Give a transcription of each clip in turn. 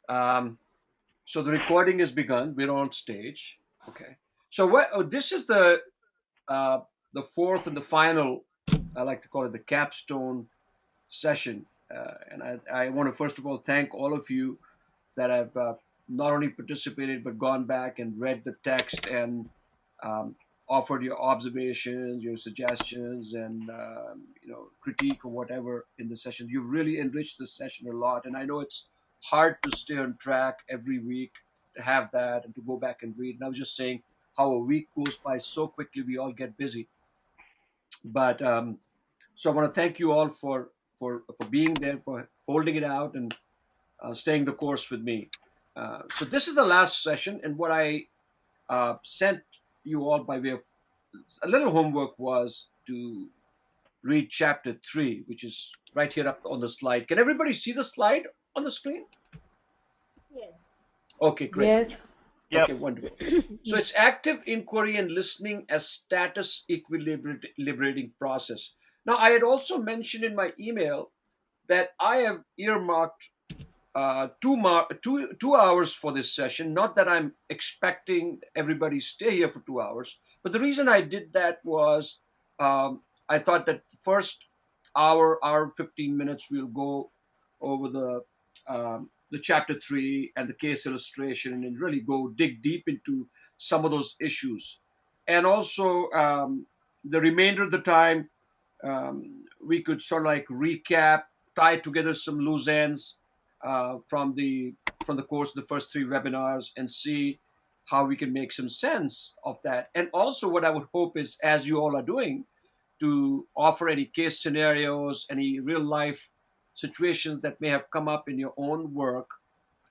Um, so the recording has begun. We're on stage. Okay. So what? Oh, this is uh, the fourth and the final. I like to call it the capstone session. And I want to first of all thank all of you that have not only participated but gone back and read the text and um, offered your observations, your suggestions, and critique or whatever in the session. You've really enriched the session a lot, and I know it's hard to stay on track every week to have that and to go back and read. And I was just saying how a week goes by so quickly. We all get busy, but so I want to thank you all for being there, for holding it out, and staying the course with me. So this is the last session, and what I sent you all by way of a little homework was to read chapter 3, which is right here up on the slide. Can everybody see the slide on the screen? Yes. Okay, great. Yes. Yep. Okay, wonderful. So it's active inquiry and listening as status equilibrating process. Now, I had also mentioned in my email that I have earmarked 2 hours for this session. Not that I'm expecting everybody stay here for 2 hours, but the reason I did that was I thought that the first hour 15 minutes, we'll go over the chapter 3 and the case illustration and really go dig deep into some of those issues. And also, the remainder of the time, we could sort of like recap, tie together some loose ends from the course of the first 3 webinars and see how we can make some sense of that. And also, what I would hope is, as you all are doing, to offer any case scenarios, any real life situations that may have come up in your own work.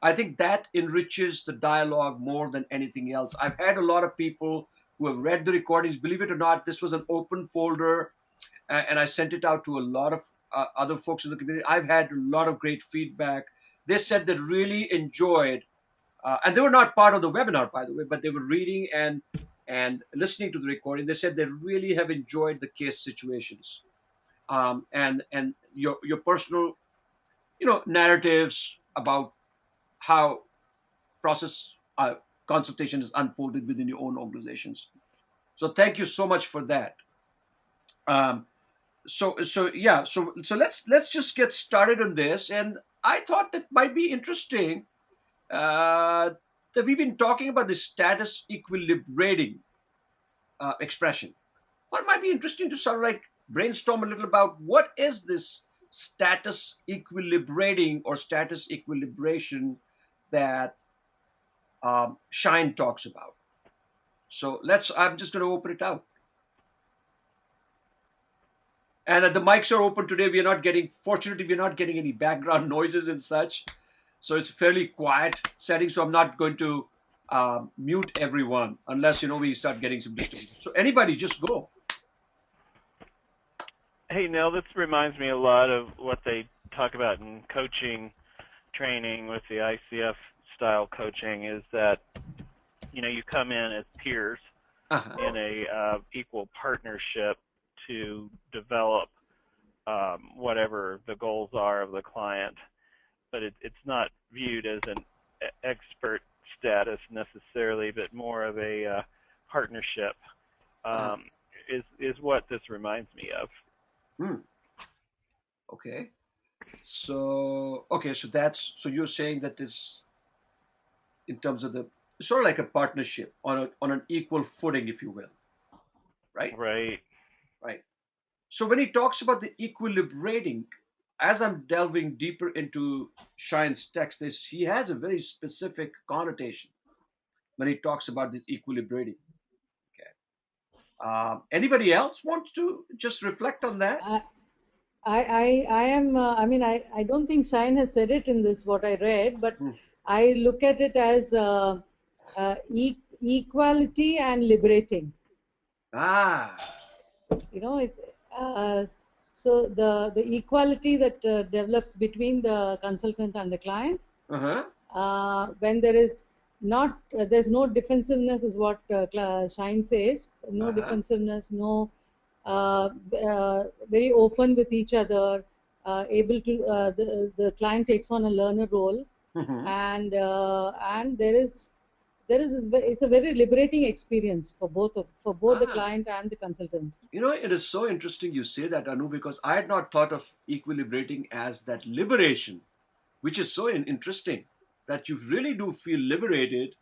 I think that enriches the dialogue more than anything else. I've had a lot of people who have read the recordings. Believe it or not, this was an open folder, and I sent it out to a lot of other folks in the community. I've had a lot of great feedback. They said they really enjoyed, and they were not part of the webinar, by the way, but they were reading and listening to the recording. They said they really have enjoyed the case situations, and your personal, narratives about how process consultation is unfolded within your own organizations. So thank you so much for that. Um, so let's just get started on this. And I thought that might be interesting, uh, that we've been talking about the status equilibrating expression. Well, it might be interesting to sort of like brainstorm a little about what is this status equilibrating or status equilibration that Shine talks about. So I'm just going to open it out. And the mics are open today. Fortunately, we're not getting any background noises and such. So it's a fairly quiet setting. So I'm not going to mute everyone unless, we start getting some disturbance. So anybody just go. Hey, Neil, this reminds me a lot of what they talk about in coaching training with the ICF style coaching, is that, you come in as peers in a equal partnership to develop whatever the goals are of the client, but it's not viewed as an expert status necessarily, but more of a partnership, is what this reminds me of. Okay. So you're saying that this, in terms of the sort of like a partnership on an equal footing, if you will, right? Right. Right. So when he talks about the equilibrating, as I'm delving deeper into Shine's text, he has a very specific connotation when he talks about this equilibrating. Okay. Anybody else want to just reflect on that? I am, I don't think Shine has said it in this, what I read, but I look at it as equality and liberating. It's, so the equality that develops between the consultant and the client, when there is not, there's no defensiveness, is what Shine says. No defensiveness, no, very open with each other, able to, the client takes on a learner role, and there is it's a very liberating experience for both the Ah, client and the consultant. it is so interesting you say that, Anu, because I had not thought of equilibrating as that liberation, which is so interesting that you really do feel liberated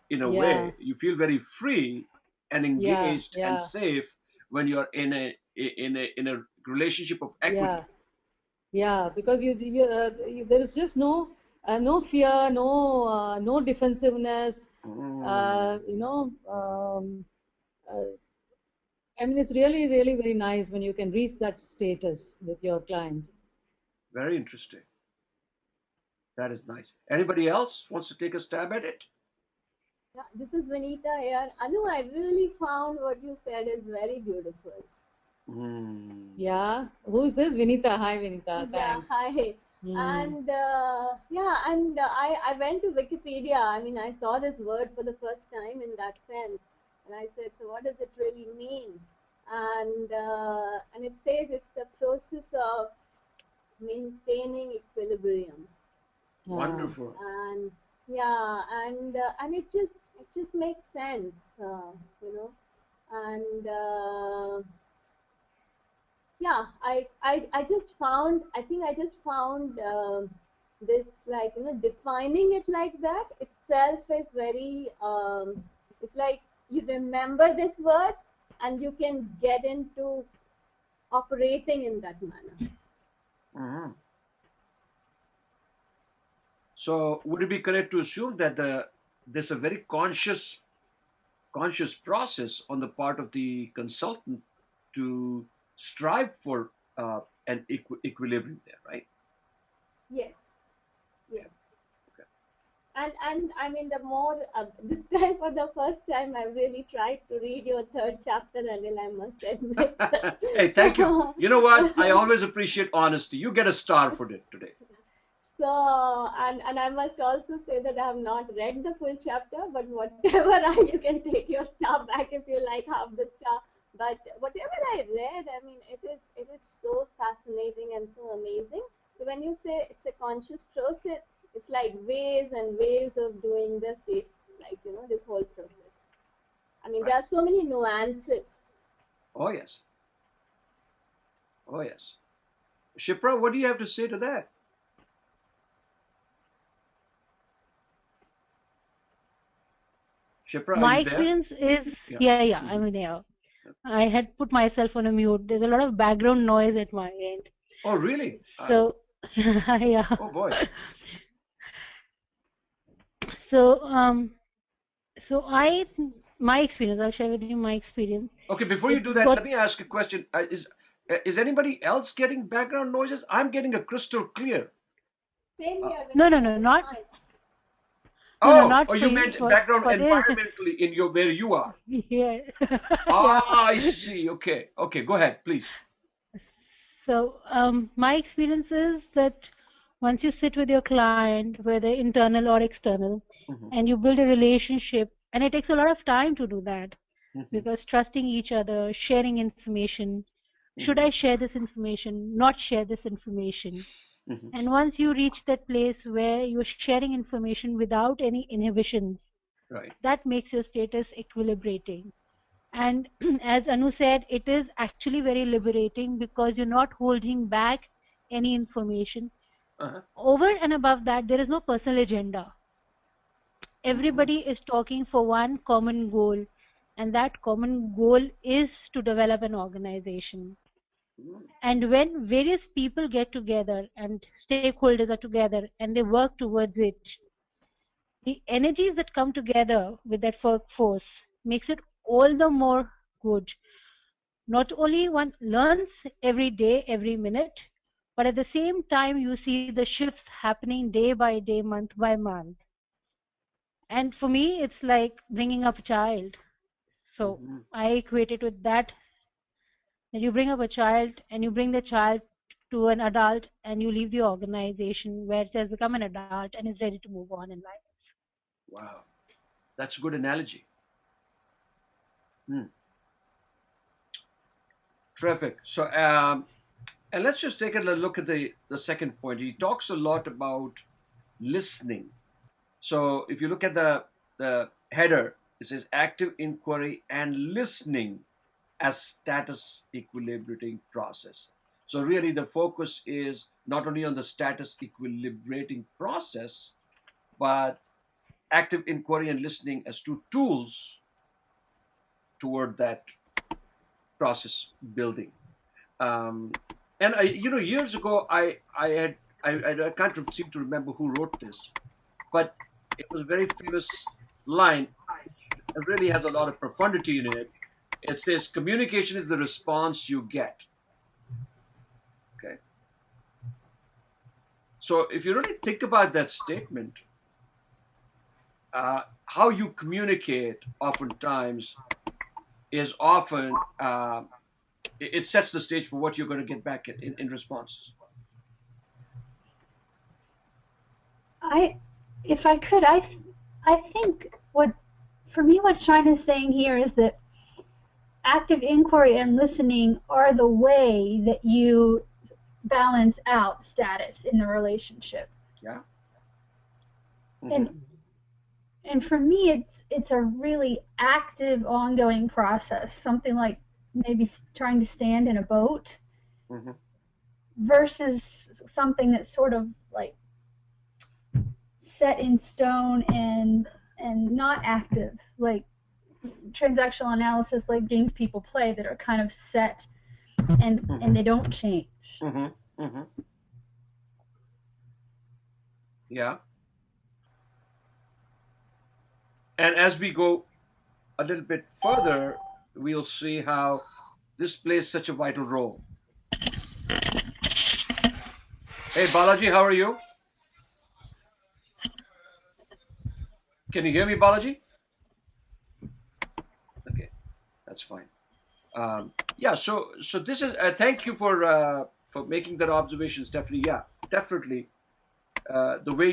in a Yeah, way. You feel very free and yeah, engaged and yeah, safe when you're in a relationship of yeah, equity. yeah. Because there is just no fear, no defensiveness. Mm, You know, uh, I mean, it's really, really very nice when you can reach that status with your client. very interesting. That is nice. Anybody else wants to take a stab at it? Yeah, this is Vinita here. Anu, I really found what you said is very beautiful. Mm, Yeah. Who's this? Vinita. Hi, Vinita. Yeah, Thanks. hi. Hmm. And yeah, and I went to Wikipedia. I mean, I saw this word for the first time in that sense, and I said, so what does it really mean? And it says it's the process of maintaining equilibrium. Ah. wonderful. And yeah, and it just makes sense, you know. And yeah, I just found, I think I just found this, like, defining it like that itself is very it's like you remember this word and you can get into operating in that manner. Mhm. So, would it be correct to assume that there's a very conscious process on the part of the consultant to strive for an equilibrium there, right? Yes, yes. Okay. And I mean, the more this time, for the first time, I really tried to read your third chapter, Anil, I must admit. Hey, thank you. You know what? I always appreciate honesty. You get a star for it today. So, and I must also say that I have not read the full chapter, but whatever you can take your star back if you like half the star. But whatever I read, I mean, it is so fascinating and so amazing. So when you say it's a conscious process, it's like ways and ways of doing this, like, this whole process. I mean, Right. there are so many nuances. Oh yes. Oh yes. Shipra, what do you have to say to that? Shipra, are My you there? experience is, Yeah. yeah, Hmm. I'm there. I had put myself on a mute. There's a lot of background noise at my end. Oh really? So, yeah. Oh boy. So, so my experience, I'll share with you my experience. Okay, before you It do that, got, let me ask a question. Is anybody else getting background noises? I'm getting a crystal clear. Same Uh, here, no, no, Vinita. no, It's not, fine. no, no, oh, not for you you, meant background for this. environmentally in your where you are. Yeah. Yeah. Ah, I see. Okay, okay, go ahead, please. So, my experience is that once you sit with your client, whether internal or external, Hmm. and you build a relationship, and it takes a lot of time to do that, Hmm. because trusting each other, sharing information, should Hmm. I share this information, not share this information? Hmm. And once you reach that place where you're sharing information without any inhibitions, Right. that makes your status equilibrating. And as Anu said, it is actually very liberating because you're not holding back any information. Uh-huh. Over and above that, there is no personal agenda. Hmm. Everybody is talking for one common goal, and that common goal is to develop an organization. And when various people get together and stakeholders are together and they work towards it, the energies that come together with that workforce makes it all the more good. Not only one learns every day, every minute, but at the same time you see the shifts happening day by day, month by month. And for me, it's like bringing up a child. So Hmm. I equate it with that you bring up a child and you bring the child to an adult and you leave the organization where it has become an adult and is ready to move on in life. Wow, that's a good analogy. Hmm. Terrific. So, and let's just take a look at the second point. He talks a lot about listening. So if you look at the header, it says active inquiry and listening as status equilibrating process. So really the focus is not only on the status equilibrating process, but active inquiry and listening as two tools toward that process building. Um, and years ago, I can't seem to remember who wrote this, but it was a very famous line. It really has a lot of profundity in it. It says, "Communication is the response you get." Okay. So if you really think about that statement, how you communicate oftentimes is often it sets the stage for what you're going to get back in response. If I could, I think for me, what Shine is saying here is that active inquiry and listening are the way that you balance out status in the relationship. Yeah. Mm-hmm. And for me, it's a really active, ongoing process. Something like maybe trying to stand in a boat, mm-hmm. versus something that's sort of like set in stone and not active, like transactional analysis, like games people play that are kind of set and Mm-hmm. and they don't change. Mm-hmm. Mm-hmm. Yeah. And as we go a little bit further, we'll see how this plays such a vital role. Hey, Balaji, how are you? Can you hear me, Balaji? Okay, that's fine. Yeah, so this is thank you for making that observation, Stephanie. Yeah, definitely. The way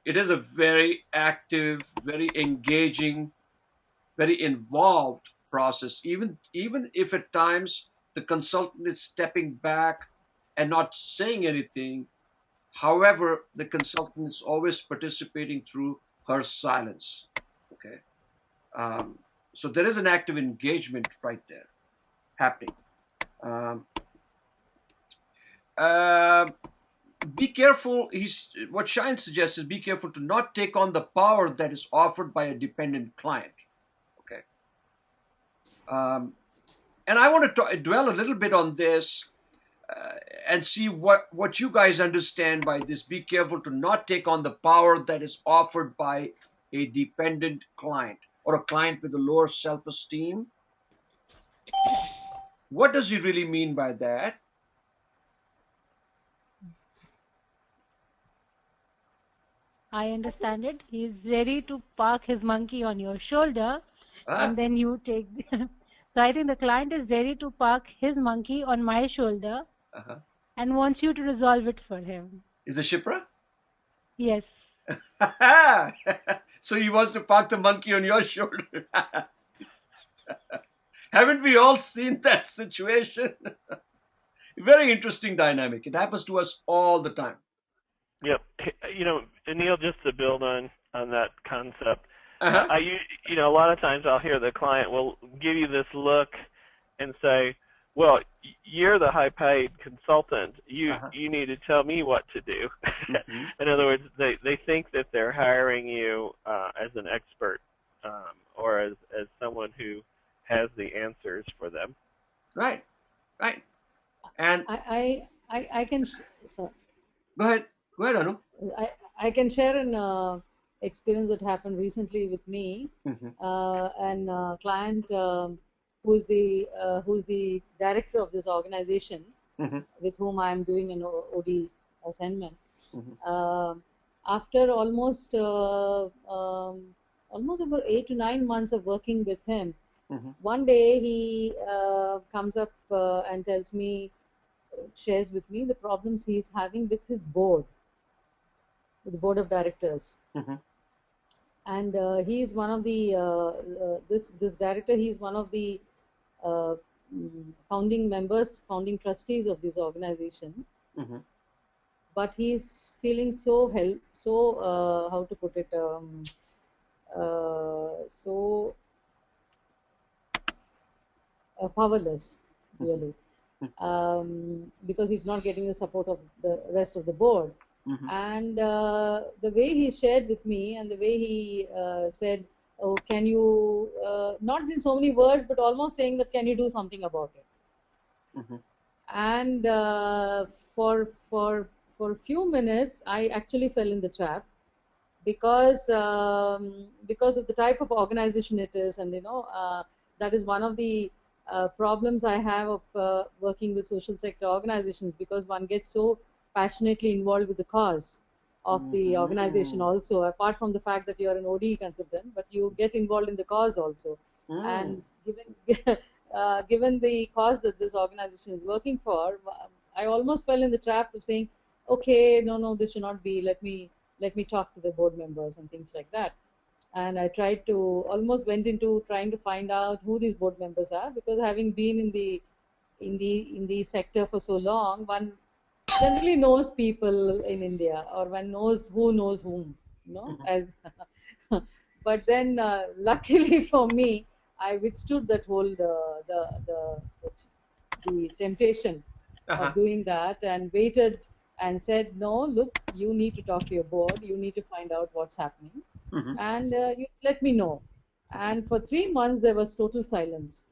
it is a very active, very engaging, very involved process. Even if at times the consultant is stepping back and not saying anything, however, the consultant is always participating through her silence. Okay, so there is an active engagement right there happening. Um, uh, be careful. What Shine suggests is be careful to not take on the power that is offered by a dependent client. Okay. And I want to dwell a little bit on this and see what you guys understand by this. Be careful to not take on the power that is offered by a dependent client or a client with a lower self-esteem. What does he really mean by that? I understand it. He's ready to park his monkey on your shoulder, and then you take. So I think the client is ready to park his monkey on my shoulder, and wants you to resolve it for him. Is it Shipra? Yes. So he wants to park the monkey on your shoulder. Haven't we all seen that situation? Very interesting dynamic. It happens to us all the time. Yep. Anil, just to build on that concept, a lot of times I'll hear the client will give you this look and say, well, you're the high-paid consultant. You need to tell me what to do. Mm-hmm. In other words, they think that they're hiring you as an expert or as someone who has the answers for them. Right. And I can. Sorry. Go ahead, Anu. I can share an experience that happened recently with me. And a client who's the director of this organization, with whom I am doing an OD assignment. After almost about 8 to 9 months of working with him, one day he comes up and tells me, shares with me the problems he's having with his board, with the board of directors. And he is one of the this director. He is one of the founding members, founding trustees of this organization. but he's feeling so how to put it, so powerless, really, because he's not getting the support of the rest of the board. And the way he shared with me, and the way he said, oh, can you, not in so many words, but almost saying that, can you do something about it? And for a few minutes, I actually fell in the trap, because of the type of organization it is. And that is one of the problems I have of working with social sector organizations, because one gets so passionately involved with the cause of the organization also, apart from the fact that you are an ODE consultant, but you get involved in the cause also. And given the cause that this organization is working for, I almost fell in the trap of saying, okay, no, this should not be, let me talk to the board members and things like that. And I tried to, almost went into trying to find out who these board members are, because having been in the sector for so long, one generally knows people in India, or one knows whom, as but then luckily for me, I withstood that whole the temptation of doing that, and waited and said, no, look, you need to talk to your board, you need to find out what's happening, and you let me know. And for 3 months there was total silence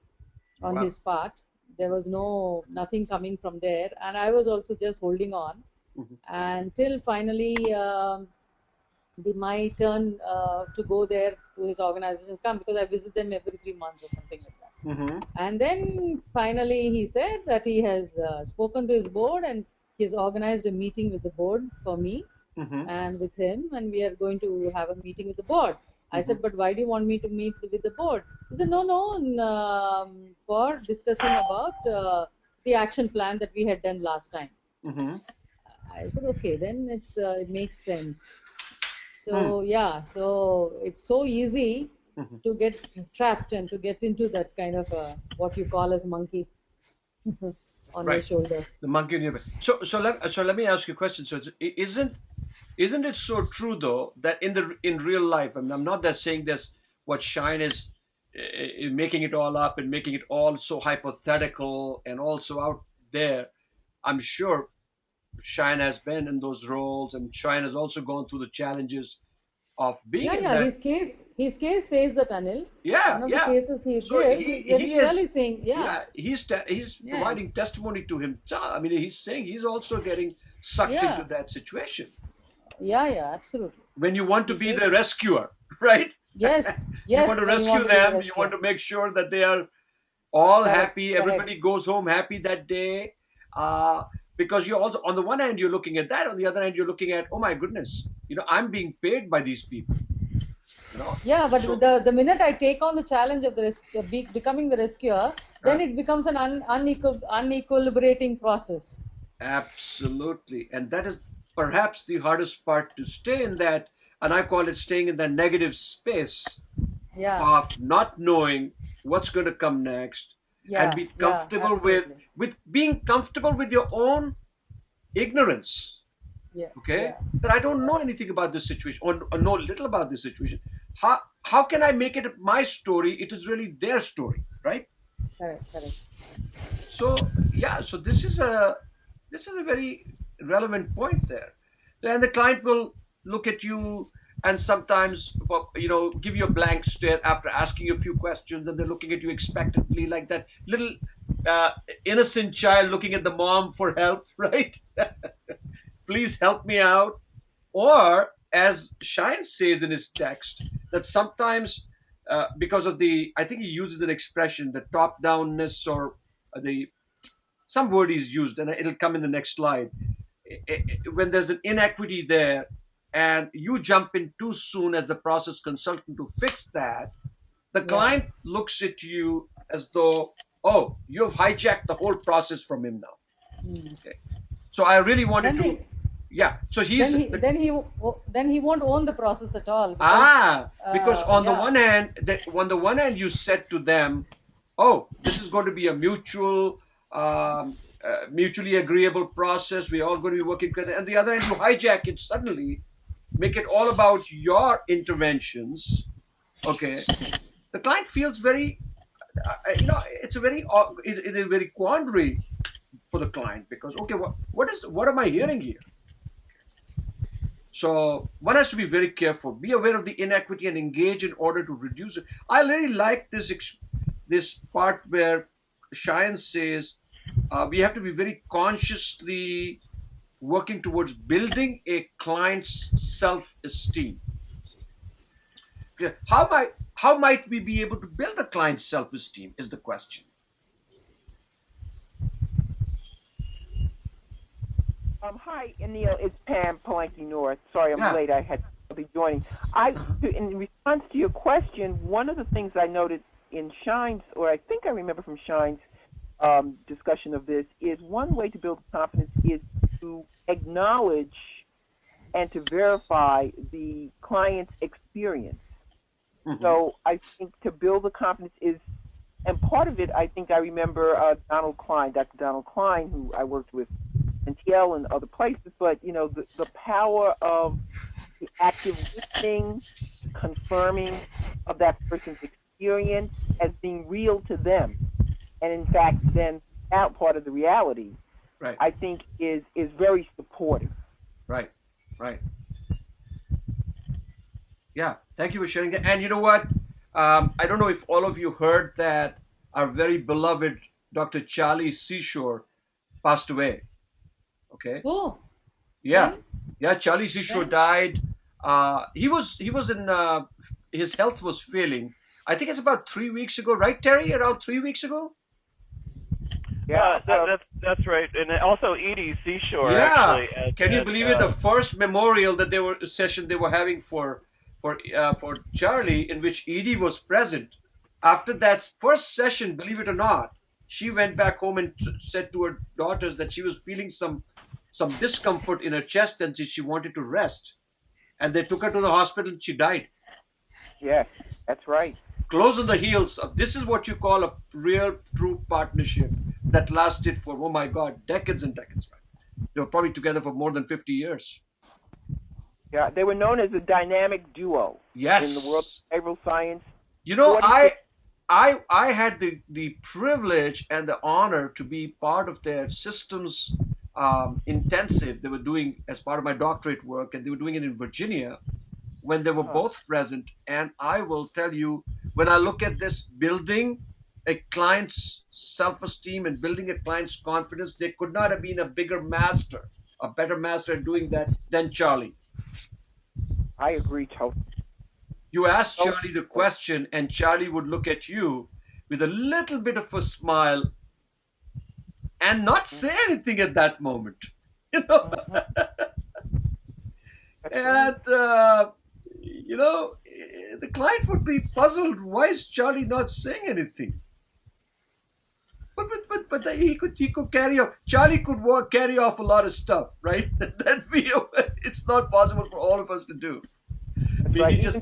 on his part. There was nothing coming from there, and I was also just holding on until finally my turn to go there to his organization come, because I visit them every 3 months or something like that. And then finally he said that he has spoken to his board, and he's organized a meeting with the board for me and with him, and we are going to have a meeting with the board. I said, but why do you want me to meet with the board? He said, no, for discussing about the action plan that we had done last time. I said, okay, then it makes sense. So yeah, so it's so easy to get trapped and to get into that kind of what you call as monkey on your shoulder. The monkey on your back. So let me ask you a question. So isn't it so true though that in real life, and I'm not saying this, what Shine is making it all up and making it all so hypothetical and also out there. I'm sure Shine has been in those roles, and Shine has also gone through the challenges of being in that. His case says that, Anil. One of the cases he did, he's very clearly saying, he's providing testimony to him. I mean, he's saying he's also getting sucked into that situation. Yeah, absolutely. When you want to be the rescuer, right? Yes. You want to rescue them. You want to make sure that they are all happy. Everybody goes home happy that day. Because you also, on the one hand, you're looking at that. On the other hand, you're looking at, oh my goodness, I'm being paid by these people. Yeah, but the minute I take on the challenge of becoming the rescuer, then it becomes an unequilibrating process. Absolutely. And that is perhaps the hardest part, to stay in that, and I call it staying in that negative space of not knowing what's going to come next, and be comfortable with being comfortable with your own ignorance. That I don't know anything about this situation, or know little about this situation. How can I make it my story? It is really their story, right? Correct. So so this is a very relevant point there. And the client will look at you and sometimes give you a blank stare after asking you a few questions, and they're looking at you expectantly, like that little innocent child looking at the mom for help, right? Please help me out. Or as Shine says in his text, that sometimes because of I think he uses an expression, the top-downness, or some word he's used, and it'll come in the next slide. When there's an inequity there, and you jump in too soon as the process consultant to fix that, the client looks at you as though, oh, you've hijacked the whole process from him now. Okay. So I really wanted to. So he's then he won't own the process at all. Because on the one hand, you said to them, oh, this is going to be a mutual mutually agreeable process. We're all going to be working together. And the other end, you hijack it suddenly, make it all about your interventions. Okay, the client feels very, it's a very, it is very quandary for the client because okay, what am I hearing here? So one has to be very careful, be aware of the inequity and engage in order to reduce it. I really like this part where Cheyenne says we have to be very consciously working towards building a client's self-esteem. How might we be able to build a client's self-esteem is the question. Hi, Neil. It's Pam Palenque North. Sorry, I'm late. I had to be joining. In response to your question, one of the things I noted in Shine's, or I think I remember from Shine's discussion of this, is one way to build confidence is to acknowledge and to verify the client's experience. Mm-hmm. So I think to build the confidence is, and part of it, I think I remember Dr. Donald Klein, who I worked with NTL and other places, but the power of the active listening, confirming of that person's experience as being real to them, and in fact then that part of the reality, right, I think is very supportive. Right. Yeah, thank you for sharing that. And you know what? I don't know if all of you heard that our very beloved Dr. Charlie Seashore passed away. Okay. Oh. Yeah. Charlie Seashore died. He was in his health was failing. I think it's about 3 weeks ago, right, Terry? Around 3 weeks ago. Yeah, that's right. And also Edie Seashore. Yeah. Actually, Can you believe it? The first memorial that they were having for Charlie, in which Edie was present. After that first session, believe it or not, she went back home and said to her daughters that she was feeling some discomfort in her chest and she wanted to rest. And they took her to the hospital and she died. Yes, that's right. Close on the heels of this is what you call a real, true partnership that lasted for, oh my God, decades and decades. They were probably together for more than 50 years. Yeah, they were known as a dynamic duo. Yes. In the world of behavioral science. I had the privilege and the honor to be part of their systems intensive they were doing as part of my doctorate work, and they were doing it in Virginia when they were both present. And I will tell you, when I look at this, building a client's self-esteem and building a client's confidence, there could not have been a better master at doing that than Charlie. I agree totally. You asked Charlie the question, and Charlie would look at you with a little bit of a smile and not say anything at that moment. And the client would be puzzled. Why is Charlie not saying anything? But he could carry off. Charlie could carry off a lot of stuff, right? That it's not possible for all of us to do. Right. His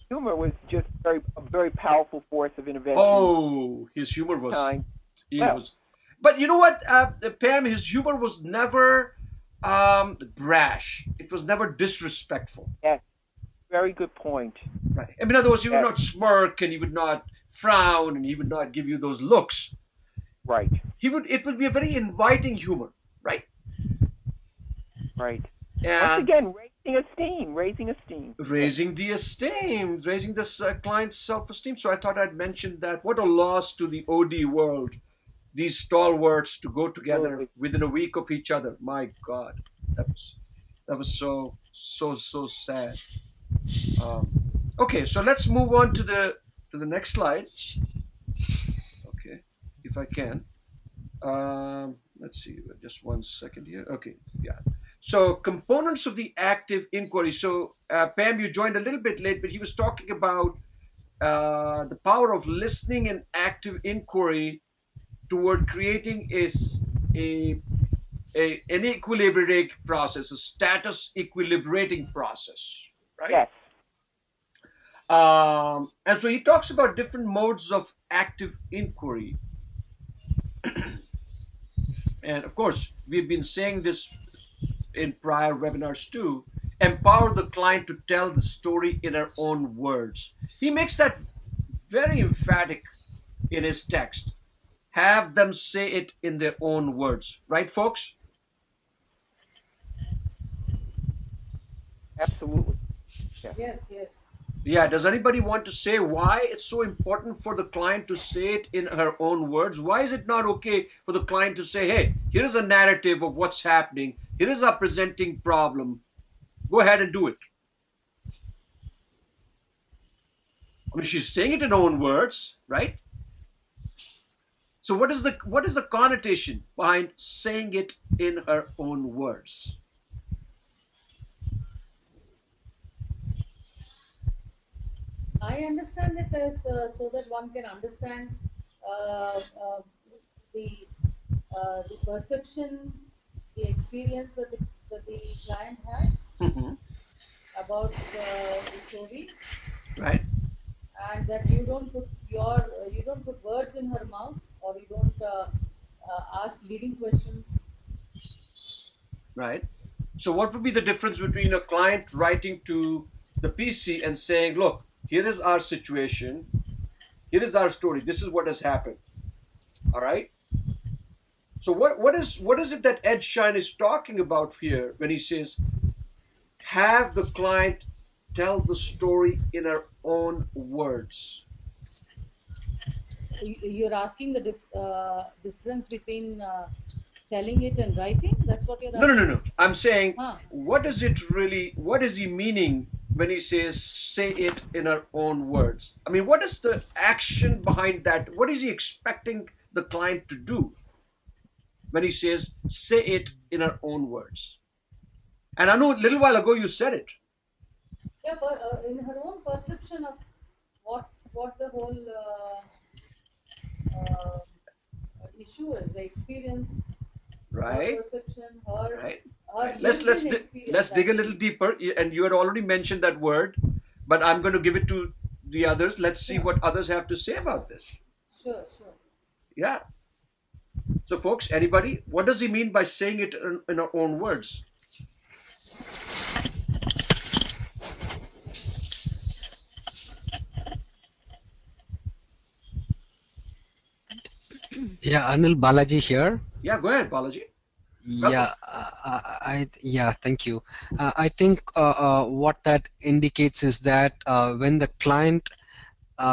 humor was just a very powerful force of intervention. Oh, his humor was. Was. But you know what, Pam? His humor was never brash. It was never disrespectful. Yes, very good point. Right. In other words, he would not smirk, and he would not frown, and he would not give you those looks. Right. It would be a very inviting humor, right? Right. And once again, raising the client's self-esteem. So I thought I'd mention that. What a loss to the OD world, these stalwarts to go together within a week of each other. My God, that was so sad. Okay, so let's move on to the next slide. Okay, if I can. Let's see, just 1 second here. Okay, yeah. So components of the active inquiry. So Pam, you joined a little bit late, but he was talking about the power of listening and active inquiry toward creating an equilibrating process, a status equilibrating process, right? Yes. And so he talks about different modes of active inquiry. and of course, we've been saying this in prior webinars too, empower the client to tell the story in her own words. He makes that very emphatic in his text. Have them say it in their own words. Right, folks? Absolutely. Yeah. Yes, yes. Yeah, does anybody want to say why it's so important for the client to say it in her own words? Why is it not okay for the client to say, hey, here's a narrative of what's happening, here is a presenting problem, go ahead and do it? I mean, she's saying it in her own words, right? So what is the connotation behind saying it in her own words? I understand it as so that one can understand uh, uh, the the perception, the experience that the client has about the story, Right. and that you don't put words in her mouth, or you don't ask leading questions. Right. So what would be the difference between a client writing to the PC and saying, look, here is our situation, here is our story, this is what has happened. All right. So what is it that Ed Shine is talking about here when he says have the client tell the story in her own words? You're asking the difference between telling it and writing? That's what you're asking? No. I'm saying, what is he meaning when he says, say it in her own words? I mean, what is the action behind that? What is he expecting the client to do when he says, say it in her own words? And I know a little while ago you said it. Yeah, but in her own perception of what the whole issue is, the experience, right? Her perception, her right. her Right. Let's dig a little deeper. And you had already mentioned that word, but I'm going to give it to the others. Let's see what others have to say about this. Sure. Yeah. So, folks, anybody, what does he mean by saying it in our own words? Yeah, Anil, Balaji here. Yeah, go ahead, Balaji. Yeah, thank you. I think what that indicates is that when the client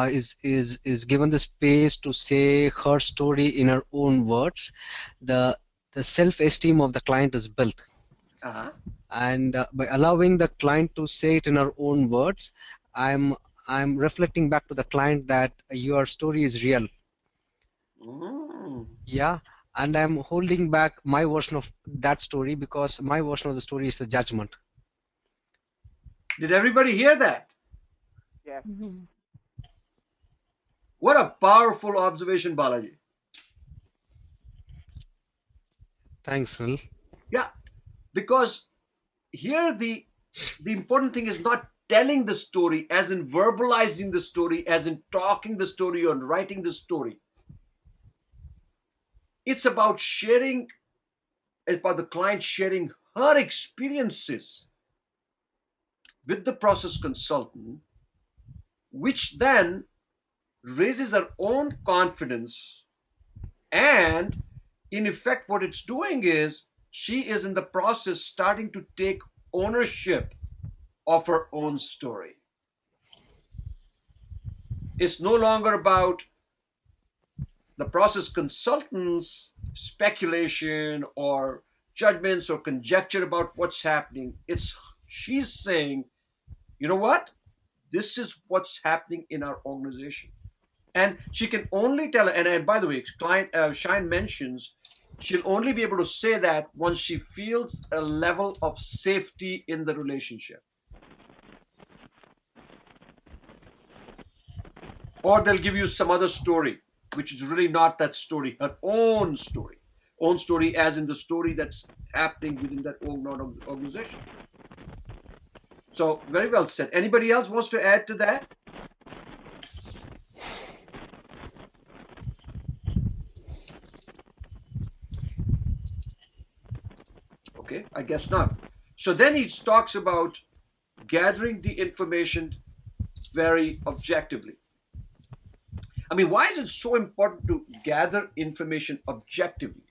is given the space to say her story in her own words, the self-esteem of the client is built. And by allowing the client to say it in her own words, I'm reflecting back to the client that your story is real. Yeah, and I'm holding back my version of that story because my version of the story is a judgment. Did everybody hear that? Yeah. What a powerful observation, Balaji. Thanks, Sunil. Yeah, because here the important thing is not telling the story as in verbalizing the story, as in talking the story or writing the story. It's about the client sharing her experiences with the process consultant, which then raises her own confidence. And in effect, what it's doing is she is in the process starting to take ownership of her own story. It's no longer about the process consultant's speculation or judgments or conjecture about what's happening. She's saying, you know what? This is what's happening in our organization. And she can only tell, and by the way, client Shine mentions she'll only be able to say that once she feels a level of safety in the relationship. Or they'll give you some other story, which is really not that story, her own story. Own story as in the story that's happening within that organization. So, very well said. Anybody else wants to add to that? Okay, I guess not. So then he talks about gathering the information very objectively. I mean, why is it so important to gather information objectively?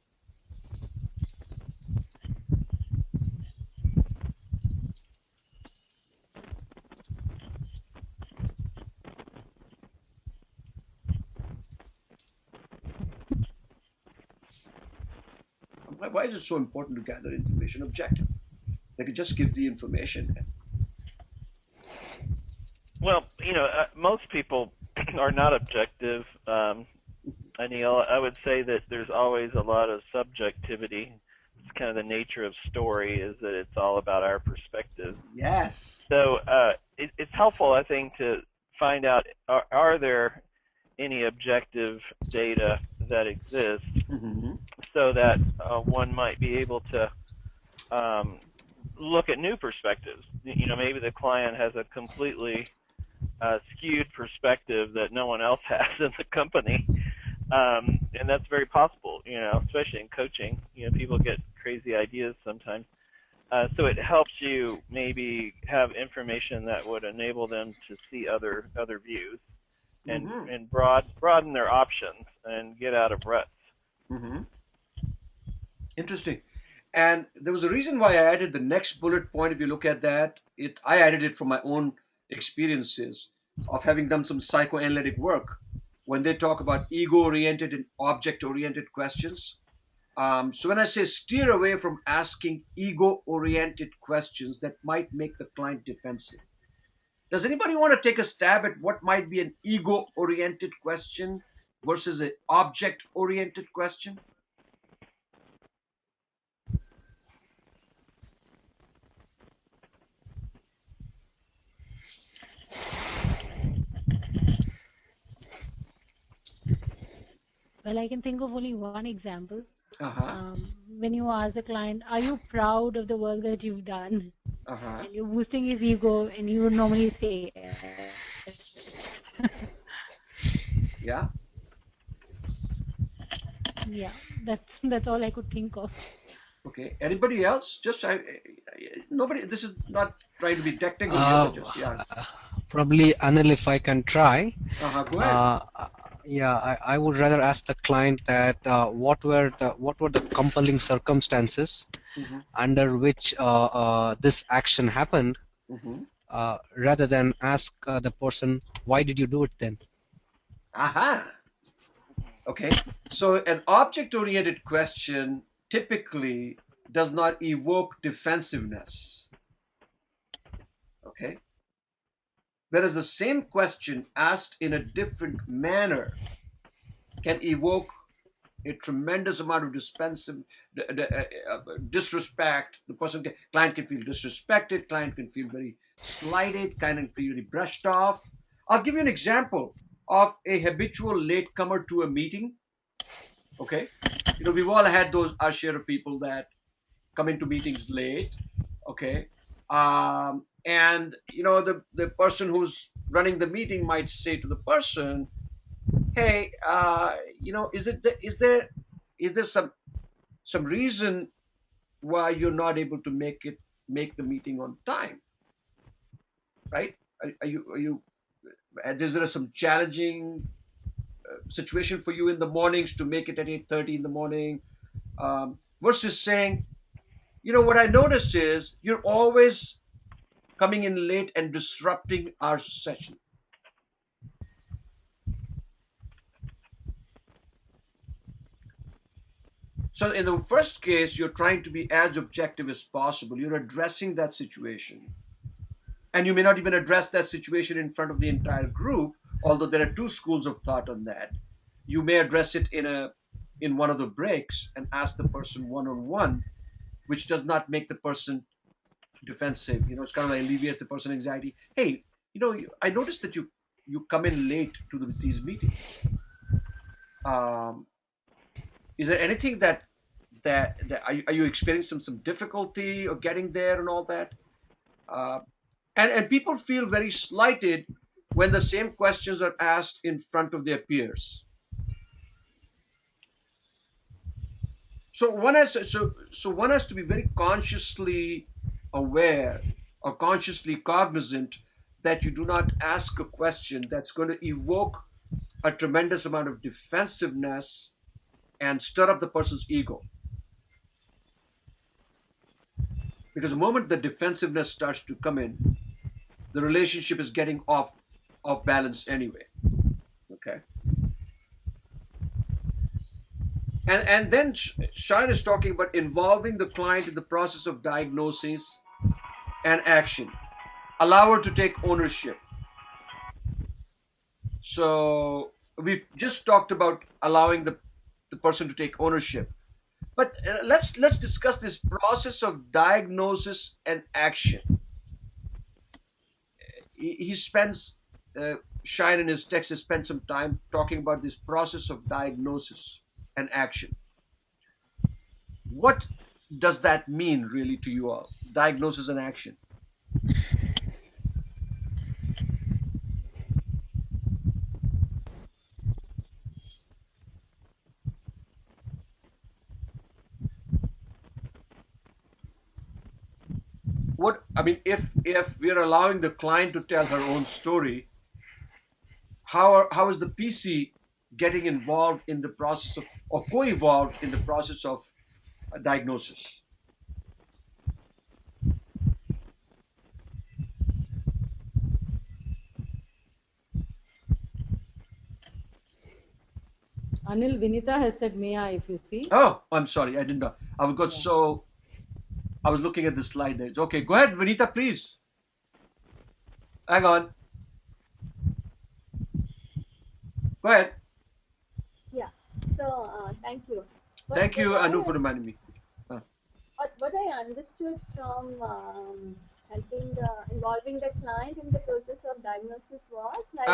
Why is it so important to gather information objectively? They could just give the information. Well, most people are not objective. Anil, I would say that there's always a lot of subjectivity. It's kind of the nature of story, is that it's all about our perspective. Yes. So it's helpful, I think, to find out, are there any objective data that exist, so that one might be able to look at new perspectives. Maybe the client has a completely skewed perspective that no one else has in the company, and that's very possible. Especially in coaching, people get crazy ideas sometimes. So it helps you maybe have information that would enable them to see other views, and broaden their options and get out of ruts. Interesting. And there was a reason why I added the next bullet point. If you look at that, I added it from my own experiences of having done some psychoanalytic work when they talk about ego-oriented and object-oriented questions. So when I say steer away from asking ego-oriented questions that might make the client defensive. Does anybody want to take a stab at what might be an ego-oriented question versus an object-oriented question? Well, I can think of only one example. Uh-huh. When you ask the client, are you proud of the work that you've done? Uh-huh. And you're boosting his ego, and he would normally say, Yeah. yeah, that's all I could think of. Okay. Anybody else? Just nobody. This is not trying to be technical here, but just Probably, Anil, if I can try. Go ahead. Yeah, I would rather ask the client that what were the compelling circumstances under which this action happened, rather than ask the person, why did you do it then? Aha. Okay. So an object-oriented question typically does not evoke defensiveness. Okay. Whereas the same question asked in a different manner can evoke a tremendous amount of disrespect. Client can feel disrespected, client can feel very slighted, client can feel very brushed off. I'll give you an example of a habitual latecomer to a meeting. Okay, we've all had our share of people that come into meetings late. Okay, and the person who's running the meeting might say to the person, hey, is there some reason why you're not able to make the meeting on time, right? Is there some challenging situation for you in the mornings to make it at 8:30 in the morning, versus saying, what I notice is you're always coming in late and disrupting our session. So in the first case, you're trying to be as objective as possible. You're addressing that situation. And you may not even address that situation in front of the entire group, although there are two schools of thought on that. You may address it in one of the breaks and ask the person one-on-one, which does not make the person defensive. It's kind of like alleviates the person's anxiety. Hey, I noticed that you come in late to these meetings. Is there anything that are you experiencing some difficulty or getting there and all that? And people feel very slighted when the same questions are asked in front of their peers. So one has to be very consciously aware or consciously cognizant that you do not ask a question that's going to evoke a tremendous amount of defensiveness and stir up the person's ego. Because the moment the defensiveness starts to come in, the relationship is getting off balance anyway. Okay. And then Shine is talking about involving the client in the process of diagnosis and action. Allow her to take ownership. So we've just talked about allowing the person to take ownership. But let's discuss this process of diagnosis and action. He spends Shine in his text has spent some time talking about this process of diagnosis and action. What does that mean really to you all? Diagnosis and action. What I mean, if we're allowing the client to tell her own story, how is the PC getting involved in the process of, or co-evolved in the process of diagnosis? Anil, Vinita has said Maya, if you see. Oh, I'm sorry, I didn't know. I was looking at the slide there. Okay, go ahead, Vinita, please. Hang on. Go ahead. Yeah. So thank you. Thank you, Anu, for reminding me. What I understood from involving the client in the process of diagnosis was like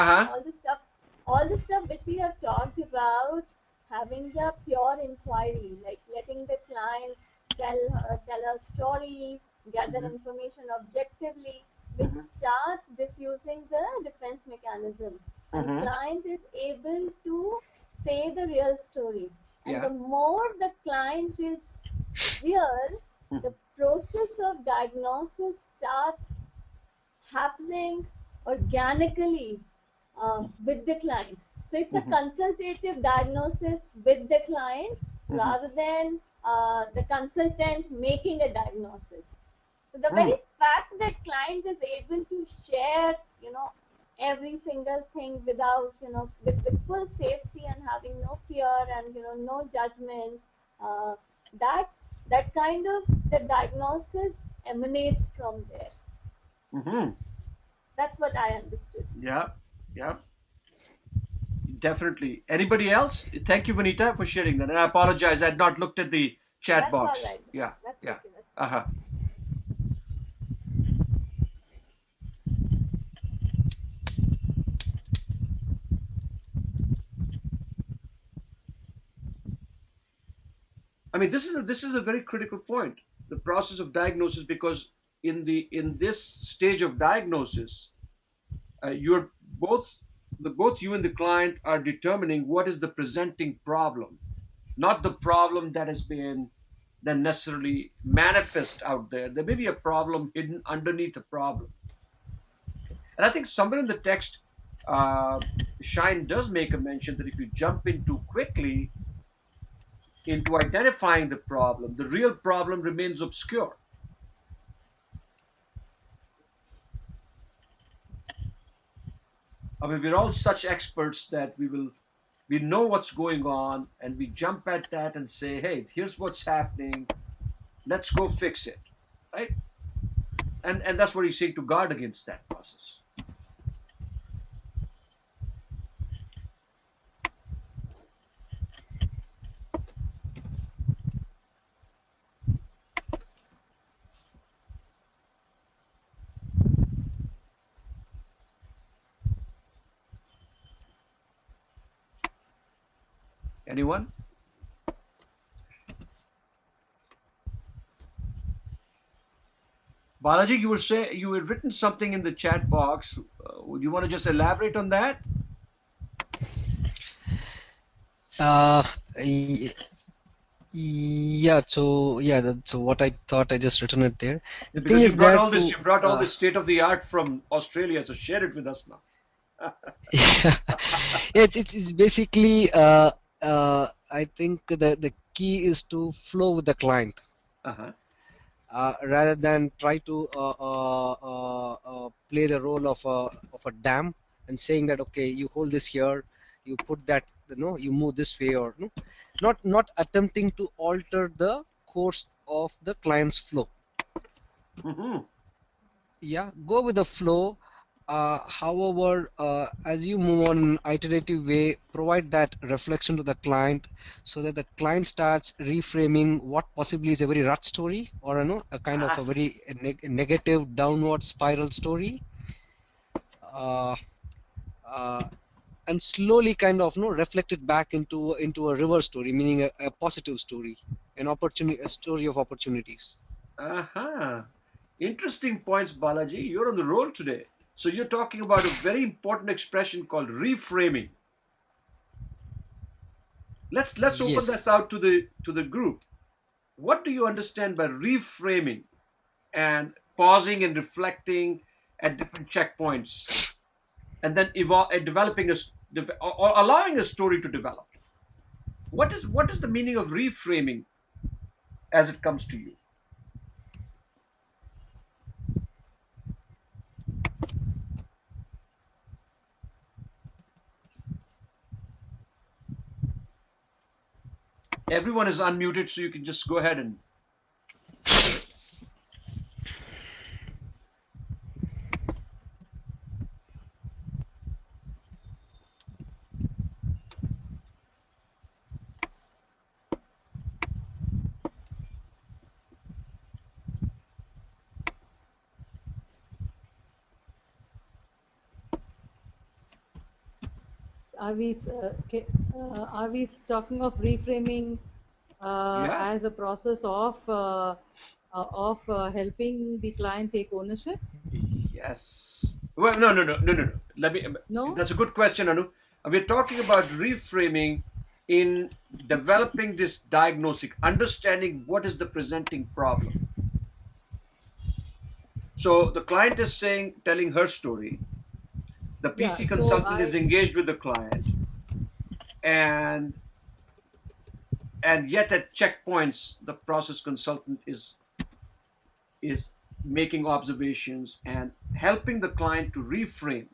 all the stuff which we have talked about, having the pure inquiry, like letting the client tell a story, gather information objectively, which starts diffusing the defense mechanism. And client is able to say the real story. And the more the client is real, the process of diagnosis starts happening organically with the client. So it's a consultative diagnosis with the client rather than the consultant making a diagnosis. So the very fact that client is able to share, every single thing without, with full safety and having no fear and, no judgment, that kind of the diagnosis emanates from there. That's what I understood. Yeah. Definitely. Anybody else? Thank you, Vanita, for sharing that. And I apologize, I had not looked at the chat box. All right. Yeah. Okay. I mean, this is a very critical point, the process of diagnosis, because in this stage of diagnosis, you're both you and the client are determining what is the presenting problem, not the problem that has been then necessarily manifest out there. There may be a problem hidden underneath a problem. And I think somewhere in the text, Shine does make a mention that if you jump in too quickly into identifying the problem, the real problem remains obscure. I mean, we're all such experts that we know what's going on and we jump at that and say, hey, here's what's happening, let's go fix it, right? And that's what he's saying, to guard against that process. Anyone? Balaji, you had written something in the chat box. Would you want to just elaborate on that? Yeah, so so what I thought, I just written it there. The thing Because is that you brought all this state of the art from Australia, so share it with us now. yeah, it's basically I think the key is to flow with the client. Uh-huh. Rather than try to play the role of a dam and saying that okay, you hold this here, you put that, you move this way, or no, not attempting to alter the course of the client's flow. Mm-hmm. Yeah, go with the flow. However, as you move on in an iterative way, provide that reflection to the client so that the client starts reframing what possibly is a very rut story, or a kind of a very negative downward spiral story, uh, uh, and slowly kind of reflect it back into a reverse story, meaning a positive story, a story of opportunities. Uh-huh. Interesting points, Balaji. You're on the roll today. So you're talking about a very important expression called reframing. Let's open Yes. this out to the group. What do you understand by reframing and pausing and reflecting at different checkpoints, and then developing or allowing a story to develop? What is the meaning of reframing as it comes to you? Everyone is unmuted, so you can just go ahead and share it. Are we are we talking of reframing Yeah. as a process of helping the client take ownership? Yes. Well, no. No. That's a good question, Anu. We're talking about reframing in developing this diagnostic, understanding what is the presenting problem. So the client is telling her story. The PC consultant is engaged with the client, and yet at checkpoints, the process consultant is making observations and helping the client to reframe.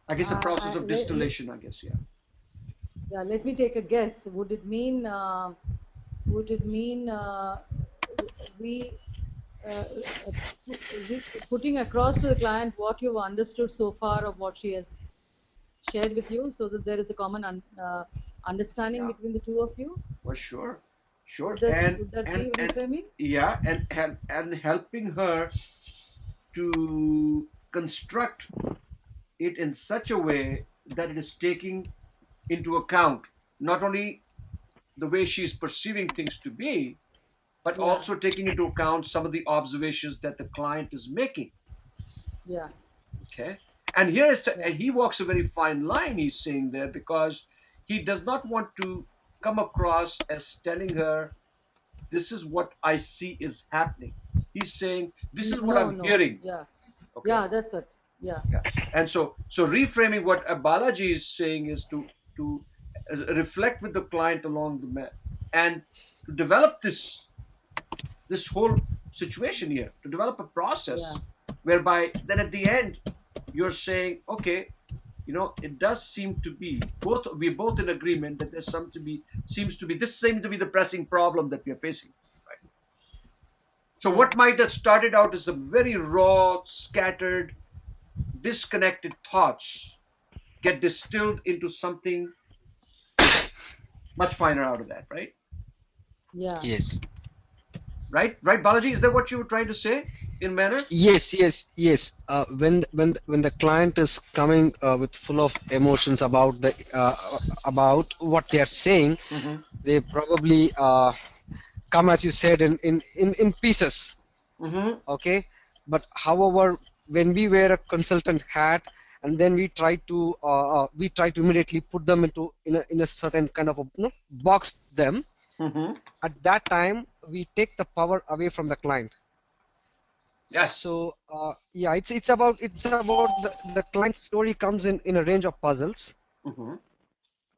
I guess a process of distillation, I guess, yeah. Yeah, let me take a guess. Would it mean we putting across to the client what you've understood so far of what she has shared with you, so that there is a common understanding between the two of you? Well, sure. Would that be reframing? Yeah, and helping her to construct it in such a way that it is taking into account not only the way she's perceiving things to be, but also taking into account some of the observations that the client is making. Yeah. Okay. And here is he walks a very fine line, he's saying there, because he does not want to come across as telling her, this is what I see is happening. He's saying, this is what I'm hearing. Yeah. Okay. Yeah, that's it. Yeah. And so reframing, what Balaji is saying is to reflect with the client along the and to develop this whole situation here, to develop a process whereby then at the end you're saying, okay, it does seem to be we're both in agreement that this seems to be the pressing problem that we are facing, right? So what might have started out as a very raw, scattered, disconnected thoughts get distilled into something much finer out of that, right? Yeah. Yes. Right, Balaji, is that what you were trying to say in manner? Yes. When the client is coming with full of emotions about about what they are saying, they probably come, as you said, in pieces. Okay, but however, when we wear a consultant hat and then we try to immediately put them in a certain kind of box them. At that time we take the power away from the client. Yes. So yeah, it's about the client story comes in a range of puzzles,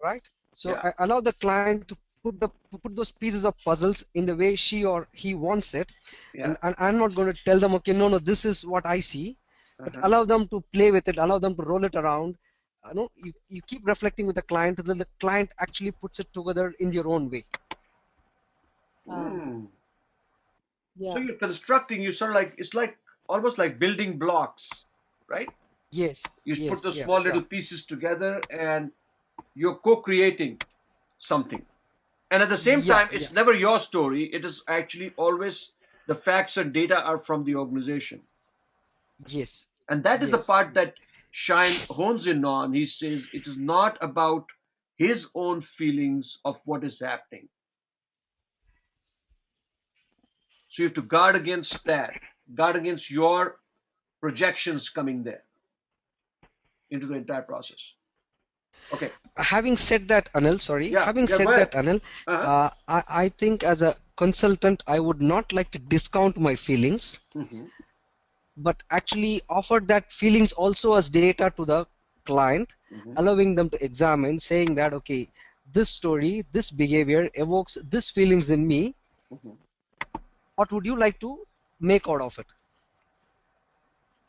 right? So Yeah. I allow the client to put those pieces of puzzles in the way she or he wants it. Yeah. And I'm not going to tell them, okay, no, this is what I see, but allow them to play with it, allow them to roll it around. You keep reflecting with the client until the client actually puts it together in your own way. Yeah. So you're constructing, you sort of like, it's like almost like building blocks, right? Yes. You put the small little pieces together and you're co-creating something. And at the same time, it's never your story. It is actually always the facts and data are from the organization. Yes. And that is the part that Shine hones in on. He says it is not about his own feelings of what is happening. So you have to guard against that, guard against your projections coming there into the entire process. Okay. Having said that, Anil, Anil, I think as a consultant, I would not like to discount my feelings, but actually offer that feelings also as data to the client, allowing them to examine, saying that, okay, this story, this behavior evokes this feelings in me. What would you like to make out of it?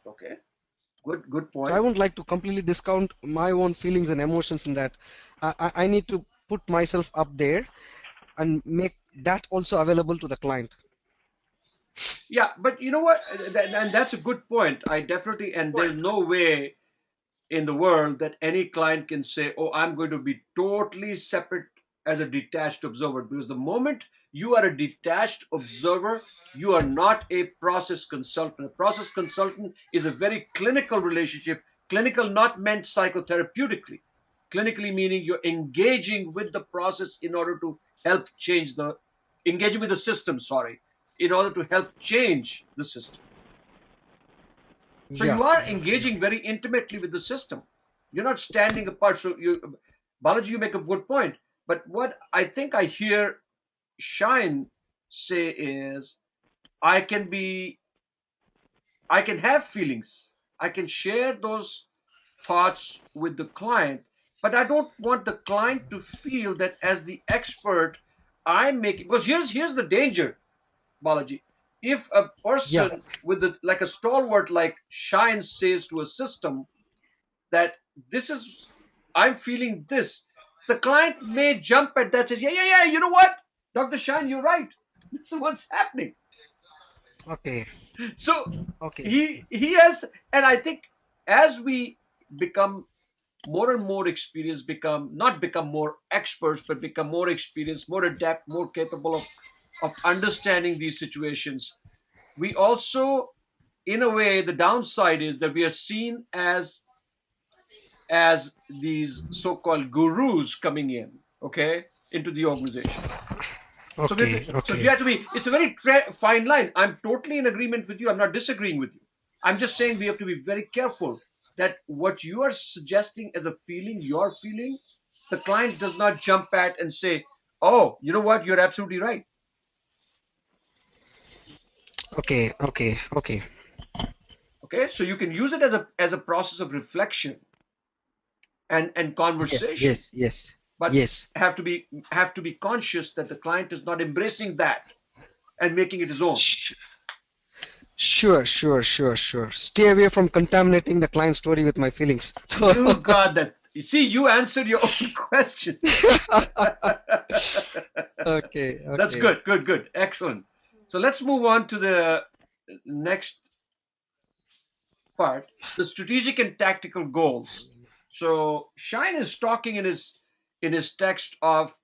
Okay. Good point. So I wouldn't like to completely discount my own feelings and emotions in that. I need to put myself up there and make that also available to the client. Yeah, but you know what? And that's a good point. I definitely, and there's no way in the world that any client can say, oh, I'm going to be totally separate as a detached observer. Because the moment you are a detached observer, you are not a process consultant. A process consultant is a very clinical relationship. Clinical not meant psychotherapeutically. Clinically meaning you're engaging with the process in order to help change engaging with the system, in order to help change the system. So you are engaging very intimately with the system. You're not standing apart. So Balaji, you make a good point. But what I think I hear Shine say is, I can have feelings. I can share those thoughts with the client, but I don't want the client to feel that as the expert, I'm making, because here's the danger, Balaji. If a person with like a stalwart like Shine says to a system that I'm feeling this, the client may jump at that, says, yeah, you know what, Dr. Shine, you're right. This is what's happening. Okay. So he has, and I think as we become more and more experienced, not become more experts, but become more experienced, more adept, more capable of understanding these situations, we also, in a way, the downside is that we are seen as these so-called gurus coming in, into the organization. So you have to be, it's a very fine line. I'm totally in agreement with you. I'm not disagreeing with you. I'm just saying we have to be very careful that what you are suggesting as a feeling, your feeling, the client does not jump at and say, oh, you know what, you're absolutely right. Okay. So you can use it as a process of reflection and conversation. Yes. But have to be conscious that the client is not embracing that and making it his own. Sure. Stay away from contaminating the client story with my feelings. You got that. You see, you answered your own question. Okay. That's good. Excellent. So let's move on to the next part, the strategic and tactical goals. So Shine is talking in his text of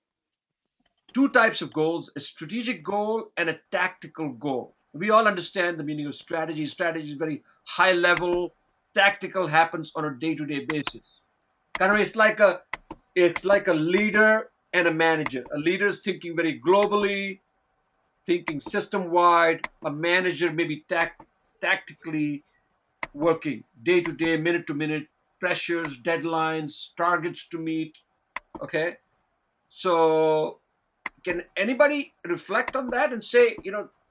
two types of goals: a strategic goal and a tactical goal. We all understand the meaning of strategy. Strategy is very high level. Tactical happens on a day-to-day basis. Kind of, it's like a leader and a manager. A leader is thinking very globally, thinking system-wide. A manager maybe tactically working day to day, minute to minute, pressures, deadlines, targets to meet. Okay, so can anybody reflect on that and say,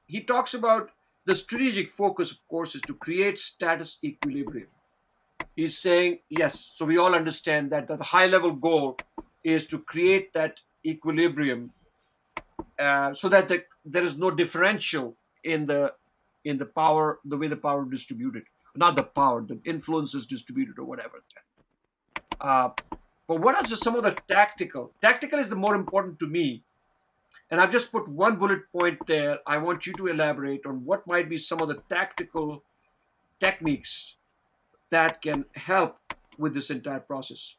he talks about the strategic focus, of course, is to create status equilibrium. He's saying, yes, so we all understand that the high level goal is to create that equilibrium, so that there is no differential in the power, the way the power is distributed. Not the power, the influence is distributed or whatever. Uh, but what else is some of the tactical? Tactical is the more important to me. And I've just put one bullet point there. I want you to elaborate on what might be some of the tactical techniques that can help with this entire process.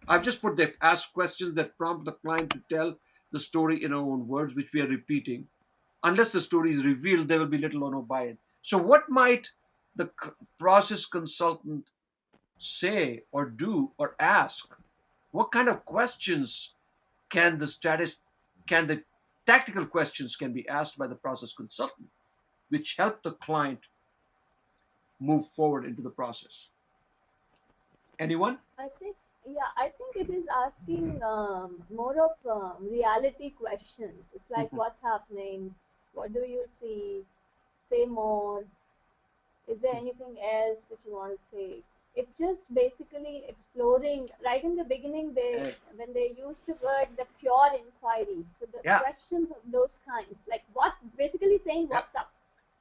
I've just put there, ask questions that prompt the client to tell the story in our own words, which we are repeating. Unless the story is revealed, there will be little or no buy-in. So what might the process consultant say or do or ask? What kind of questions can the tactical questions can be asked by the process consultant, which help the client move forward into the process? Anyone? I think it is asking more of reality questions. It's like, what's happening? What do you see? Say more. Is there anything else that you want to say? It's just basically exploring. Right in the beginning, when they used the word the pure inquiry, so the questions of those kinds, like what's basically saying what's up.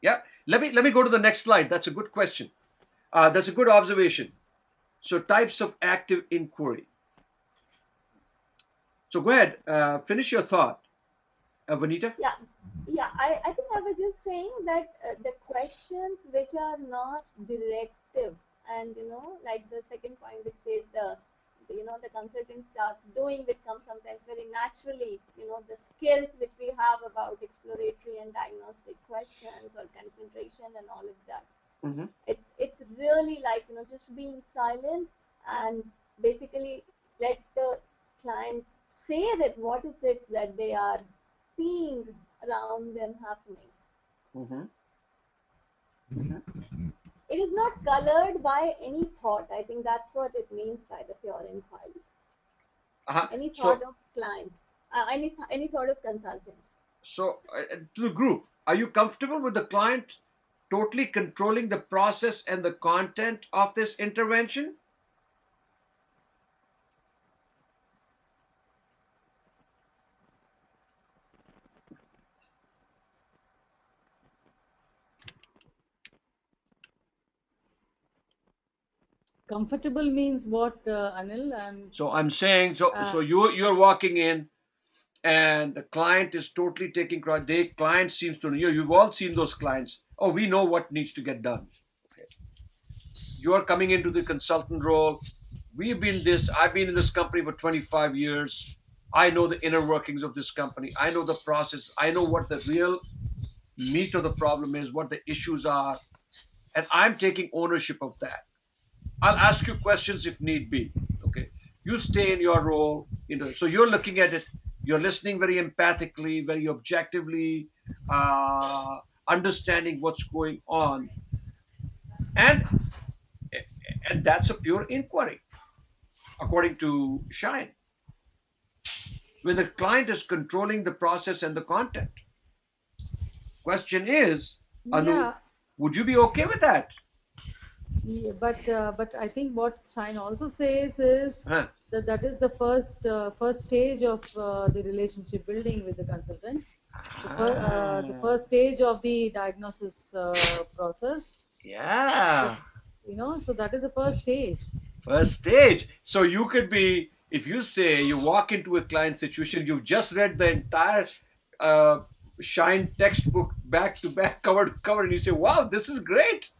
Yeah. Let me go to the next slide. That's a good question. That's a good observation. So types of active inquiry. So go ahead, finish your thought, Vanita. Yeah. I think I was just saying that the questions which are not directive, and like the second point which says the consultant starts doing, which comes sometimes very naturally, the skills which we have about exploratory and diagnostic questions or concentration and all of that. Mm-hmm. It's really like just being silent and basically let the client say that what is it that they are seeing around them happening. Mm-hmm. Mm-hmm. It is not colored by any thought. I think that's what it means by the pure inquiry. Any thought of client, any thought of consultant. So to the group, are you comfortable with the client totally controlling the process and the content of this intervention? Comfortable means what, Anil? I'm saying, so you're walking in, and the client is totally taking. The client seems to know. You've all seen those clients. Oh, we know what needs to get done. Okay. You are coming into the consultant role. I've been in this company for 25 years. I know the inner workings of this company. I know the process. I know what the real meat of the problem is, what the issues are, and I'm taking ownership of that. I'll ask you questions if need be. Okay, you stay in your role. So you're looking at it. You're listening very empathically, very objectively, understanding what's going on, and that's a pure inquiry, according to Shine. When the client is controlling the process and the content. Question is, Anu, would you be okay with that? Yeah, but I think what Shine also says is that is the first stage of the relationship building with the consultant. The first stage of the diagnosis process. Yeah. So that is the first stage. First stage. So you could be, if you say you walk into a client situation, you've just read the entire Shine textbook back to back, cover to cover, and you say, wow, this is great.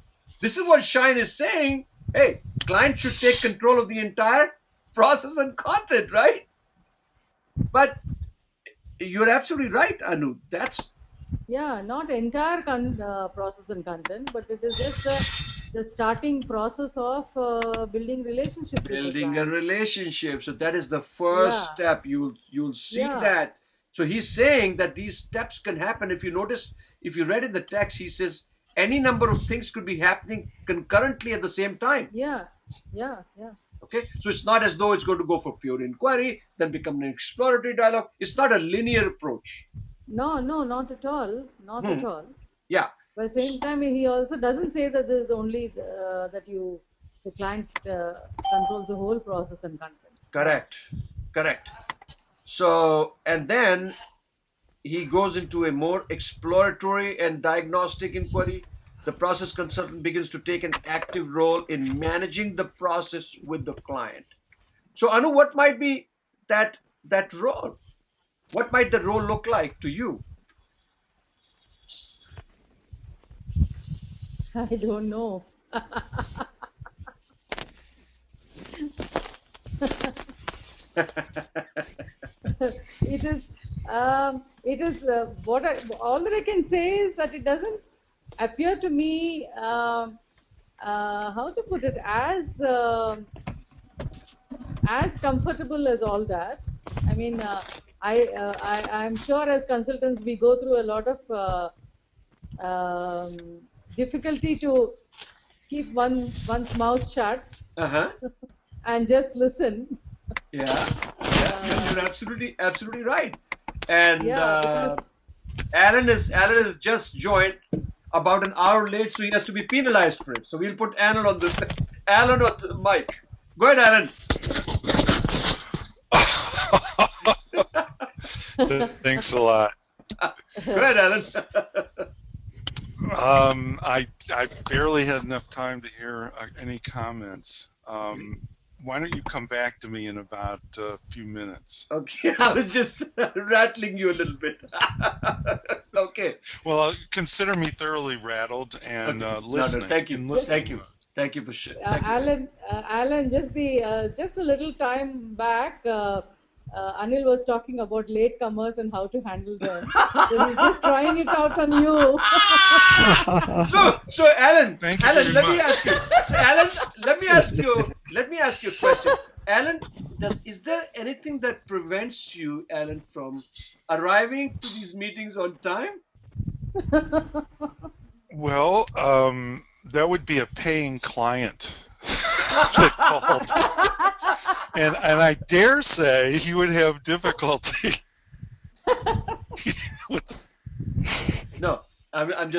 This is what Shine is saying. Hey, client should take control of the entire process and content, right? But you're absolutely right, Anu. That's not entire process and content, but it is just the starting process of building relationship. Building a relationship. So that is the first step. You'll see that. So he's saying that these steps can happen. If you notice, if you read in the text, he says any number of things could be happening concurrently at the same time. Yeah. Okay, so it's not as though it's going to go for pure inquiry, then become an exploratory dialogue. It's not a linear approach. No, not at all. Not at all. Yeah. But at the same time, he also doesn't say that this is the only the client controls the whole process and content. Correct. So, and then he goes into a more exploratory and diagnostic inquiry. The process consultant begins to take an active role in managing the process with the client. So, Anu, what might be that role? What might the role look like to you? I don't know. It is what all that I can say is that it doesn't appear to me how to put it as comfortable as all that. I mean, I'm sure as consultants we go through a lot of difficulty to keep one's mouth shut and just listen. Yeah, you're absolutely right. And Alan is just joined about an hour late, so he has to be penalized for it. So we'll put Alan on the mic. Go ahead, Alan. Thanks a lot. Go ahead, Alan. I barely had enough time to hear any comments. Why don't you come back to me in about a few minutes? Okay, I was just rattling you a little bit. Okay. Well, consider me thoroughly rattled and listening. No, thank you. Thank you for sharing. Alan, just a little time back, Anil was talking about latecomers and how to handle them. So he's just trying it out on you. So Alan, let me ask you. So Alan, let me ask you a question. Alan, is there anything that prevents you, Alan, from arriving to these meetings on time? Well, that would be a paying client that called. And I dare say he would have difficulty with. No, I'm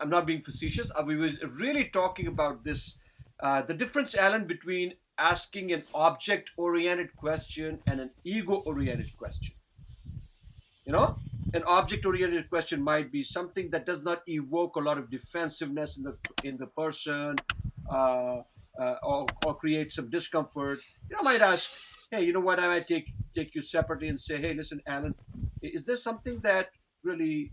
not being facetious. We were really talking about this, the difference, Alan, between asking an object-oriented question and an ego-oriented question. You know, an object-oriented question might be something that does not evoke a lot of defensiveness in the person. Or create some discomfort. I might ask, hey, you know what? I might take you separately and say, hey, listen, Alan, is there something that really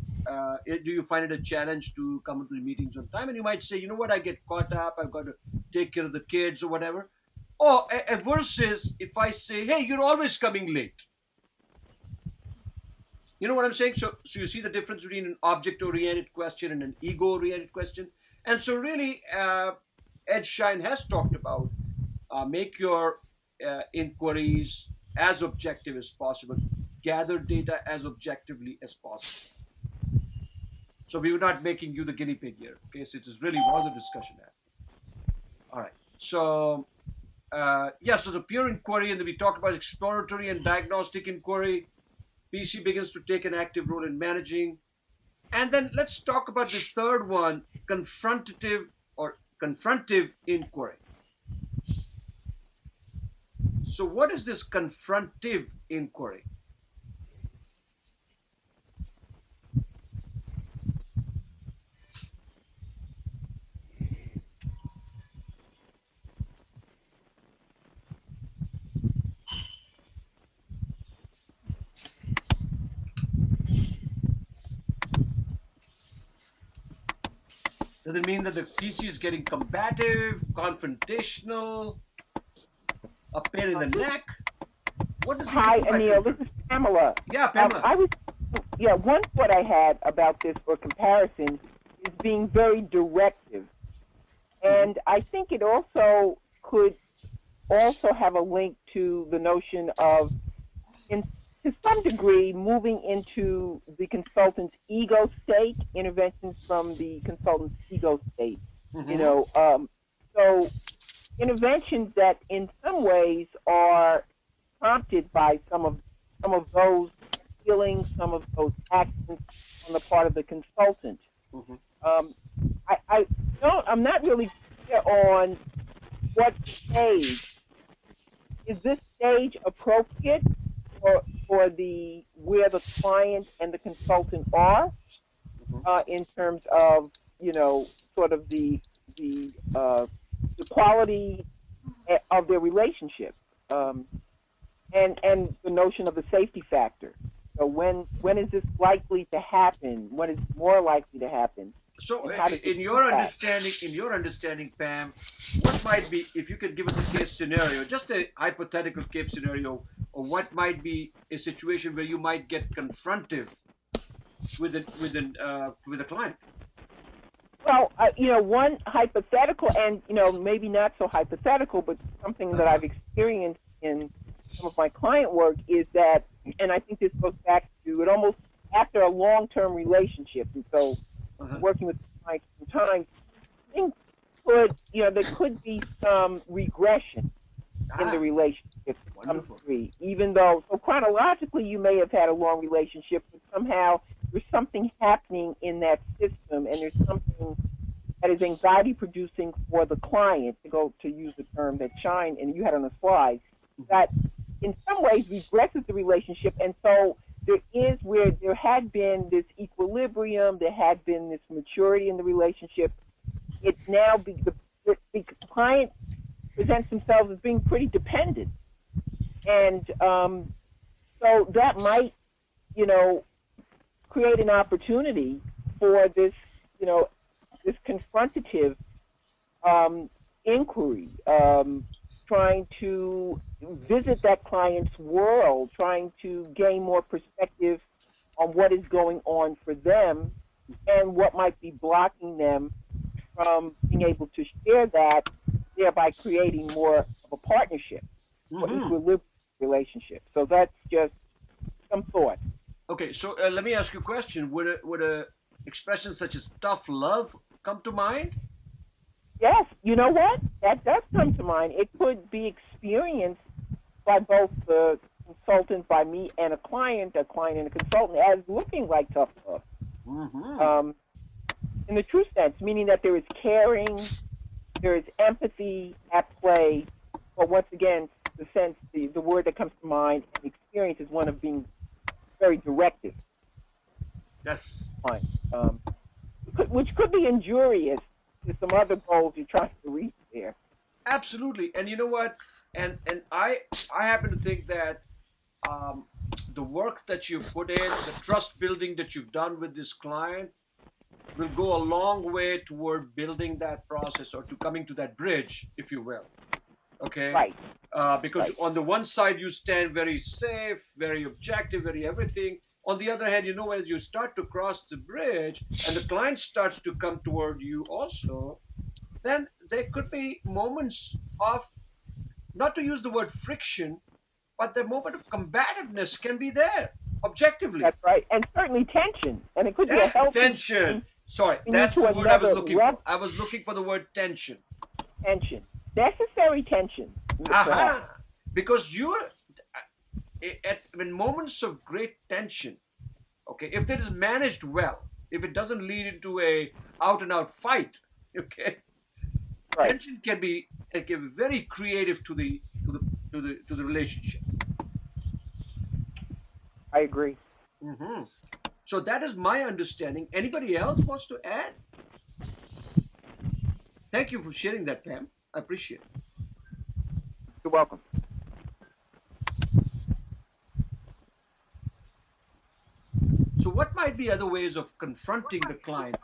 do you find it a challenge to come into the meetings on time? And you might say, you know what? I get caught up. I've got to take care of the kids or whatever. Or versus if I say, hey, you're always coming late. You know what I'm saying? So you see the difference between an object-oriented question and an ego-oriented question. And so really, Ed Schein has talked about make your inquiries as objective as possible, gather data as objectively as possible. So we were not making you the guinea pig here. Okay, so it really was a discussion there. All right. So so the pure inquiry, and then we talked about exploratory and diagnostic inquiry. PC begins to take an active role in managing. And then let's talk about the third one, confrontative inquiry. So what is this confrontive inquiry? Does it mean that the PC is getting combative, confrontational, a pain in the neck? What does it mean? Hi, Anil. This is Pamela. Yeah, Pamela. One thought I had about this for comparison is being very directive. And I think it also could also have a link to the notion of, to some degree, moving into the consultant's ego state, interventions from the consultant's ego state. Mm-hmm. So interventions that in some ways are prompted by some of those feelings, some of those actions on the part of the consultant. I'm not really clear on what stage. Is this stage appropriate for the where the client and the consultant are in terms of, you know, sort of the quality of their relationship, and the notion of the safety factor. So when is this likely to happen? When is more likely to happen? So, in your understanding, Pam, what might be, if you could give us a case scenario, just a hypothetical case scenario, or what might be a situation where you might get confrontive with a client? Well, you know, one hypothetical, and you know, maybe not so hypothetical, but something that I've experienced in some of my client work is that, and I think this goes back to it almost after a long-term relationship, and so working with clients sometimes, things could, you know, there could be some regression in the relationship to some degree, even though, so chronologically you may have had a long relationship, but somehow there's something happening in that system, and there's something that is anxiety producing for the client, to use the term that Shine and you had on the slides, that in some ways regresses the relationship. And so there is, where there had been this equilibrium, there had been this maturity in the relationship, it's now the client presents themselves as being pretty dependent. And so that might, you know, create an opportunity for this, you know, this confrontative inquiry, trying to visit that client's world, trying to gain more perspective on what is going on for them and what might be blocking them from being able to share that, thereby creating more of a partnership or equilibrium relationship. So that's just some thought. Okay, so let me ask you a question. Would a expression such as tough love come to mind? Yes, you know what? That does come to mind. It could be experienced by both the consultant, by me and a client and a consultant, as looking like tough love. In the true sense, meaning that there is caring, there is empathy at play, but once again, the word that comes to mind, and experience, is one of being very directive. Yes. Which could be injurious to some other goals you're trying to reach there. Absolutely. And you know what? And I happen to think that the work that you've put in, the trust building that you've done with this client, will go a long way toward building that process, or to coming to that bridge, if you will. Okay? Right. Because on the one side, you stand very safe, very objective, very everything. On the other hand, you know, as you start to cross the bridge and the client starts to come toward you also, then there could be moments of, not to use the word friction, but the moment of combativeness can be there, objectively. That's right. And certainly tension. And it could be a healthy tension. Sorry, that's the word I was looking for. I was looking for the word tension. Tension. Necessary tension. Because in moments of great tension, okay, if it is managed well, if it doesn't lead into a out-and-out fight, okay, tension can be very creative to the relationship. I agree. So that is my understanding. Anybody else wants to add? Thank you for sharing that, Pam. I appreciate it. You're welcome. So what might be other ways of confronting the client?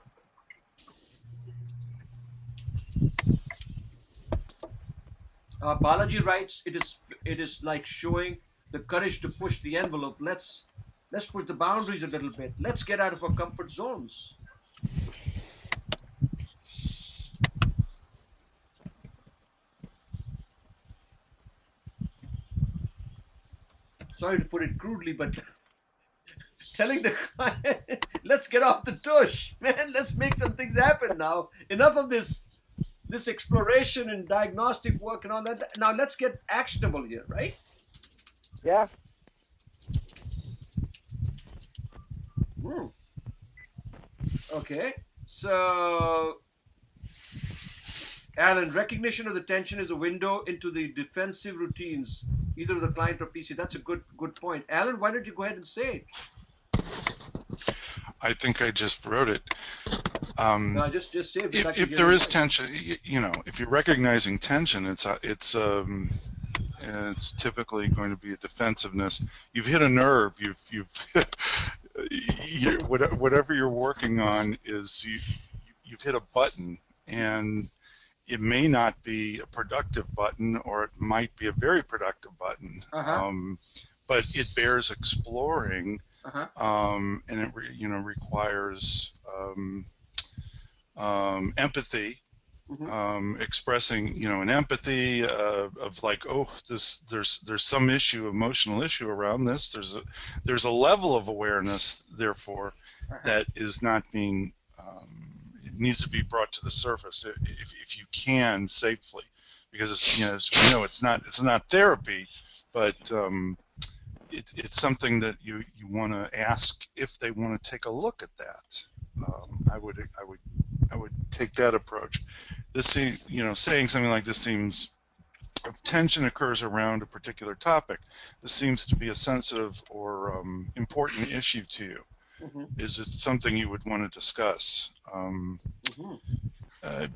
Balaji writes, it is like showing the courage to push the envelope. Let's push the boundaries a little bit. Let's get out of our comfort zones. Sorry to put it crudely, but telling the client, let's get off the tush, man. Let's make some things happen now. Enough of this this exploration and diagnostic work and all that. Now let's get actionable here, right? Yeah. Okay. So, Alan, recognition of the tension is a window into the defensive routines, either of the client or PC. That's a good point. Alan, why don't you go ahead and say it? I think I just wrote it. No, just say it. If there is tension, you know, if you're recognizing tension, it's typically going to be a defensiveness. You've hit a nerve. Whatever you're working on is you've hit a button, and it may not be a productive button, or it might be a very productive button. But it bears exploring, and it requires empathy. Expressing, an empathy of like, oh, there's some emotional issue around this. There's a level of awareness, therefore, that is not being. It needs to be brought to the surface if you can safely, because as we know, it's not therapy, but it's something that you want to ask if they want to take a look at that. I would take that approach. This saying something like this seems, if tension occurs around a particular topic, this seems to be a sensitive or important issue to you. Is it something you would want to discuss?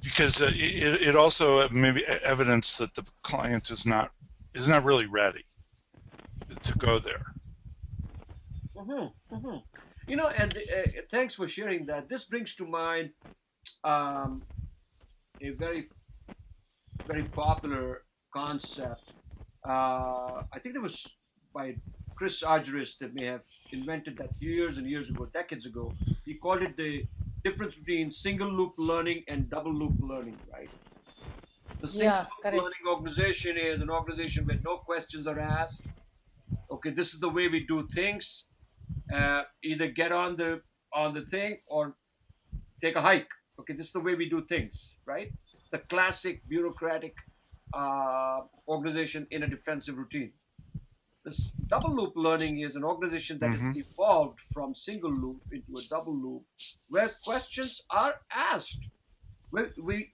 Because it also may be evidence that the client is not really ready to go there. And thanks for sharing that. This brings to mind a very, very popular concept. I think it was by Chris Argyris that may have invented that years and years ago, decades ago. He called it the difference between single loop learning and double loop learning, right? The single loop learning organization is an organization where no questions are asked. Okay, this is the way we do things. Either get on the thing or take a hike. Okay, this is the way we do things, right? The classic bureaucratic organization in a defensive routine. This double loop learning is an organization that has evolved from single loop into a double loop, where questions are asked. We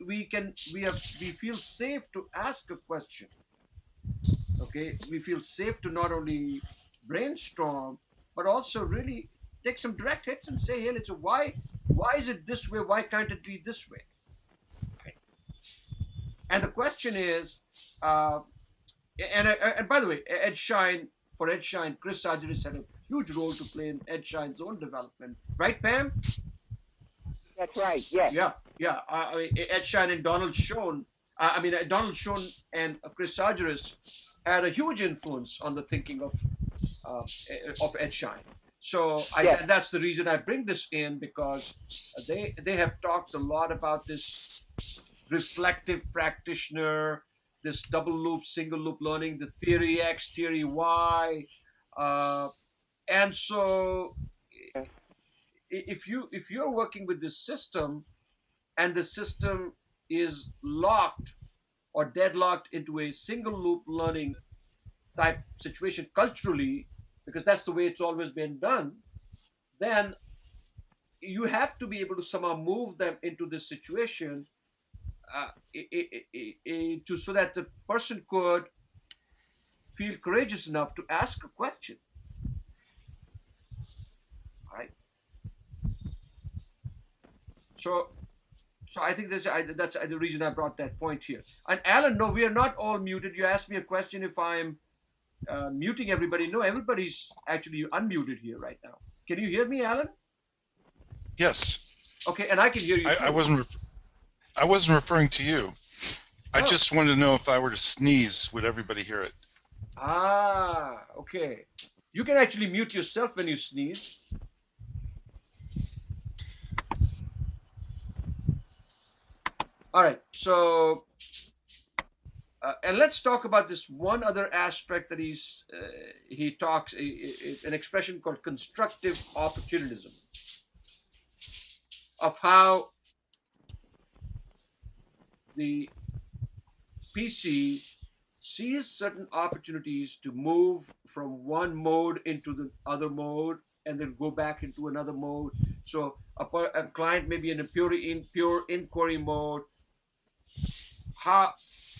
feel safe to ask a question. Okay, we feel safe to not only brainstorm, but also really take some direct hits and say, hey, why is it this way? Why can't it be this way? Okay. And the question is, and by the way, Ed Schein, Chris Argyris had a huge role to play in Ed Schein's own development, right, Pam? That's right. Yes. Yeah. Ed Schein and Donald Schoen. Donald Schoen and Chris Argyris had a huge influence on the thinking of Ed Schein. So that's the reason I bring this in, because they have talked a lot about this reflective practitioner, this double loop, single loop learning, the theory X, theory Y, and so if you're working with this system, and the system is locked or deadlocked into a single loop learning type situation culturally, because that's the way it's always been done, then you have to be able to somehow move them into this situation so that the person could feel courageous enough to ask a question. All right. So I think that's the reason I brought that point here. And Alan, no, we are not all muted. You asked me a question if I'm muting everybody. No, everybody's actually unmuted here right now. Can you hear me, Alan? Yes. Okay, and I can hear you. I wasn't referring to you. I just wanted to know if I were to sneeze, would everybody hear it? Ah, okay. You can actually mute yourself when you sneeze. All right, so and let's talk about this one other aspect that he talks, an expression called constructive opportunism, of how the PC sees certain opportunities to move from one mode into the other mode and then go back into another mode. So a client may be in a pure inquiry mode. How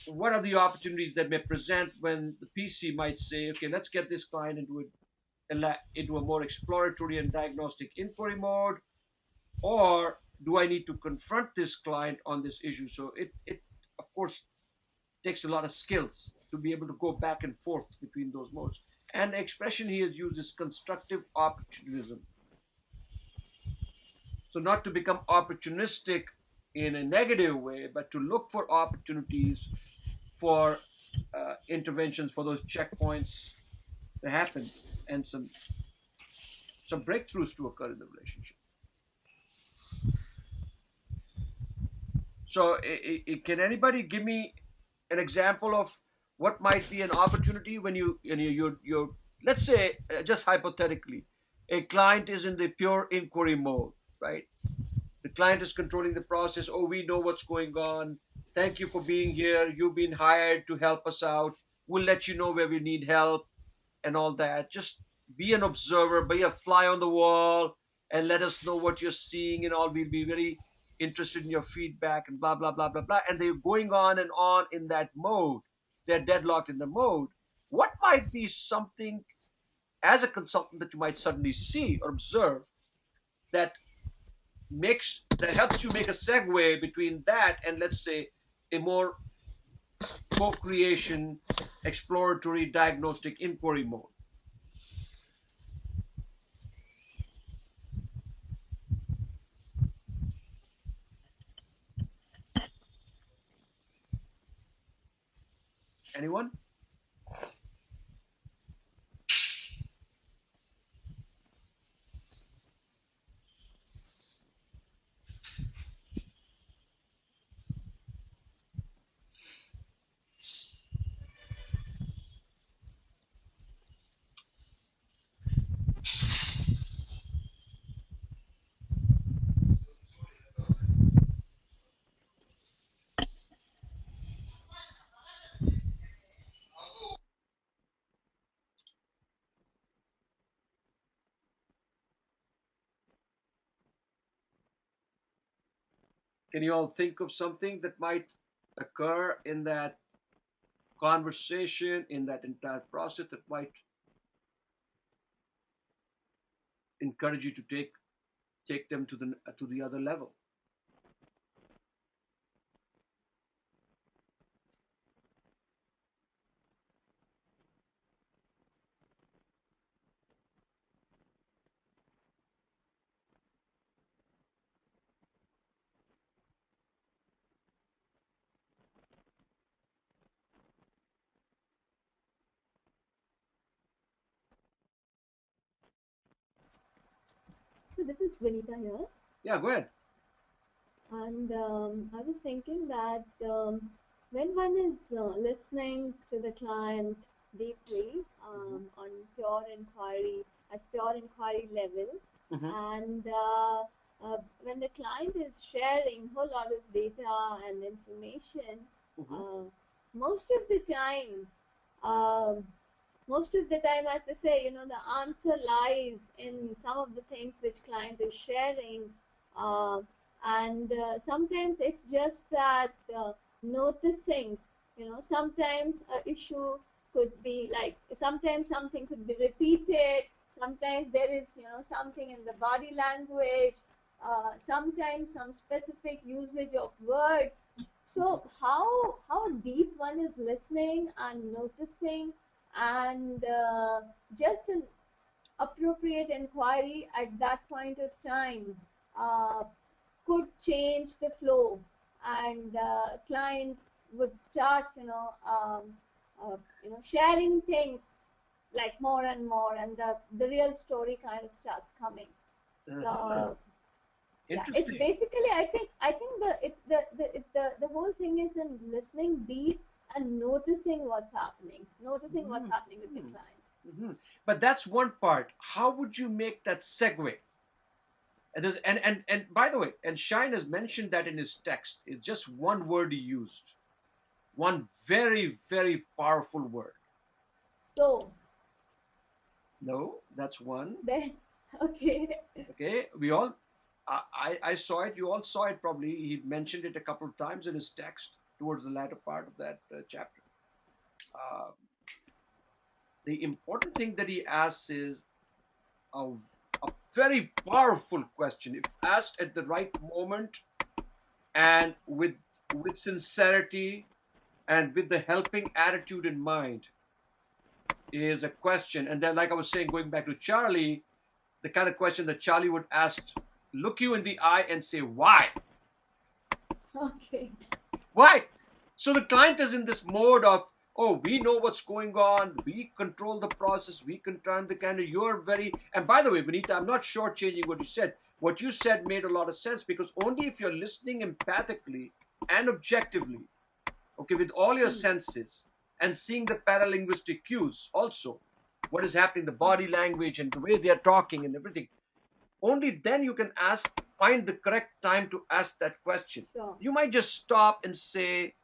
what are the opportunities that may present when the PC might say, okay, let's get this client into a more exploratory and diagnostic inquiry mode, or do I need to confront this client on this issue? So it of course takes a lot of skills to be able to go back and forth between those modes. And the expression he has used is constructive opportunism. So not to become opportunistic in a negative way, but to look for opportunities for interventions, for those checkpoints to happen, and some breakthroughs to occur in the relationship. So can anybody give me an example of what might be an opportunity when you're let's say, just hypothetically, a client is in the pure inquiry mode, right? The client is controlling the process. Oh, we know what's going on. Thank you for being here. You've been hired to help us out. We'll let you know where we need help and all that. Just be an observer, be a fly on the wall, and let us know what you're seeing and all. We'll be very interested in your feedback and blah, blah, blah, blah, blah. And they're going on and on in that mode. They're deadlocked in the mode. What might be something as a consultant that you might suddenly see or observe that helps you make a segue between that and, let's say, a more co-creation, exploratory, diagnostic inquiry mode? Anyone? Can you all think of something that might occur in that conversation, in that entire process, that might encourage you to take them to the other level? So this is Vinita here. Yeah, go ahead. And I was thinking that when one is listening to the client deeply on pure inquiry, at pure inquiry level, and when the client is sharing a whole lot of data and information, most of the time, as I say, the answer lies in some of the things which client is sharing. And sometimes it's just that noticing, sometimes an issue could be like, sometimes something could be repeated, sometimes there is, something in the body language, sometimes some specific usage of words. So how deep one is listening and noticing, and just an appropriate inquiry at that point of time could change the flow, and client would start sharing things like more and more, and the real story kind of starts coming. So yeah, it's basically, I think the whole thing is in listening deep and noticing what's happening with the client. But that's one part. How would you make that segue? And by the way, and Shine has mentioned that in his text. It's just one word he used, one very, very powerful word. So. No, that's one. Then, okay. Okay, we all, I saw it. You all saw it probably. He mentioned it a couple of times in his text towards the latter part of that chapter. The important thing that he asks is a very powerful question. If asked at the right moment and with sincerity and with the helping attitude in mind, is a question. And then, like I was saying, going back to Charlie, the kind of question that Charlie would ask, look you in the eye and say, why? Okay. Why? So the client is in this mode of, oh, we know what's going on. We control the process. We control the candidate. You're very, and by the way, Vinita, I'm not shortchanging what you said. What you said made a lot of sense, because only if you're listening empathically and objectively, okay, with all your senses, and seeing the paralinguistic cues also, what is happening, the body language and the way they are talking and everything, only then you can find the correct time to ask that question. Sure. You might just stop and say,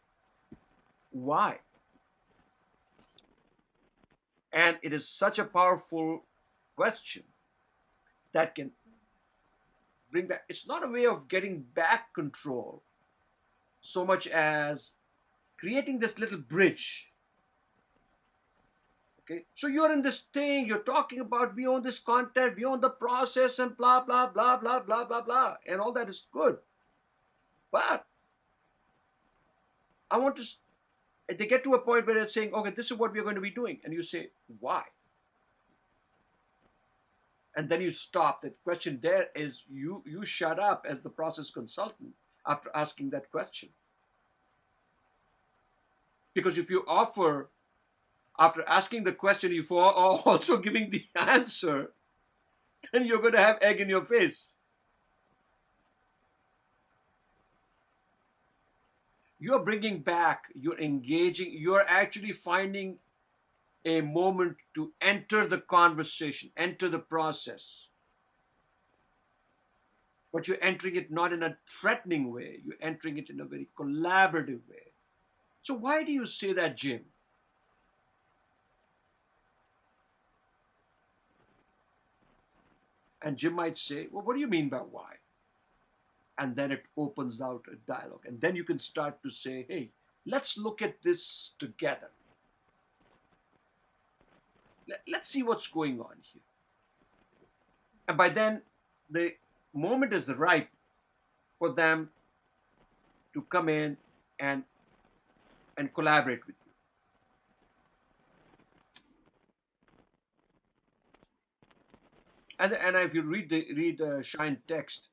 why? And it is such a powerful question that can bring back, it's not a way of getting back control so much as creating this little bridge. Okay, so you're in this thing, you're talking about we own this content, we own the process, and blah, blah, blah, blah, blah, blah, blah, and all that is good. But I want to, they get to a point where they're saying, okay, this is what we're going to be doing. And you say, why? And then you stop. That question there is, you shut up as the process consultant after asking that question. Because if you offer, after asking the question, if you are also giving the answer, then you're going to have egg in your face. You're bringing back, you're engaging, you're actually finding a moment to enter the conversation, enter the process. But you're entering it not in a threatening way, you're entering it in a very collaborative way. So why do you say that, Jim? And Jim might say, well, what do you mean by why? And then it opens out a dialogue. And then you can start to say, hey, let's look at this together. Let's see what's going on here. And by then, the moment is ripe for them to come in and collaborate with you. And if you read Shine text,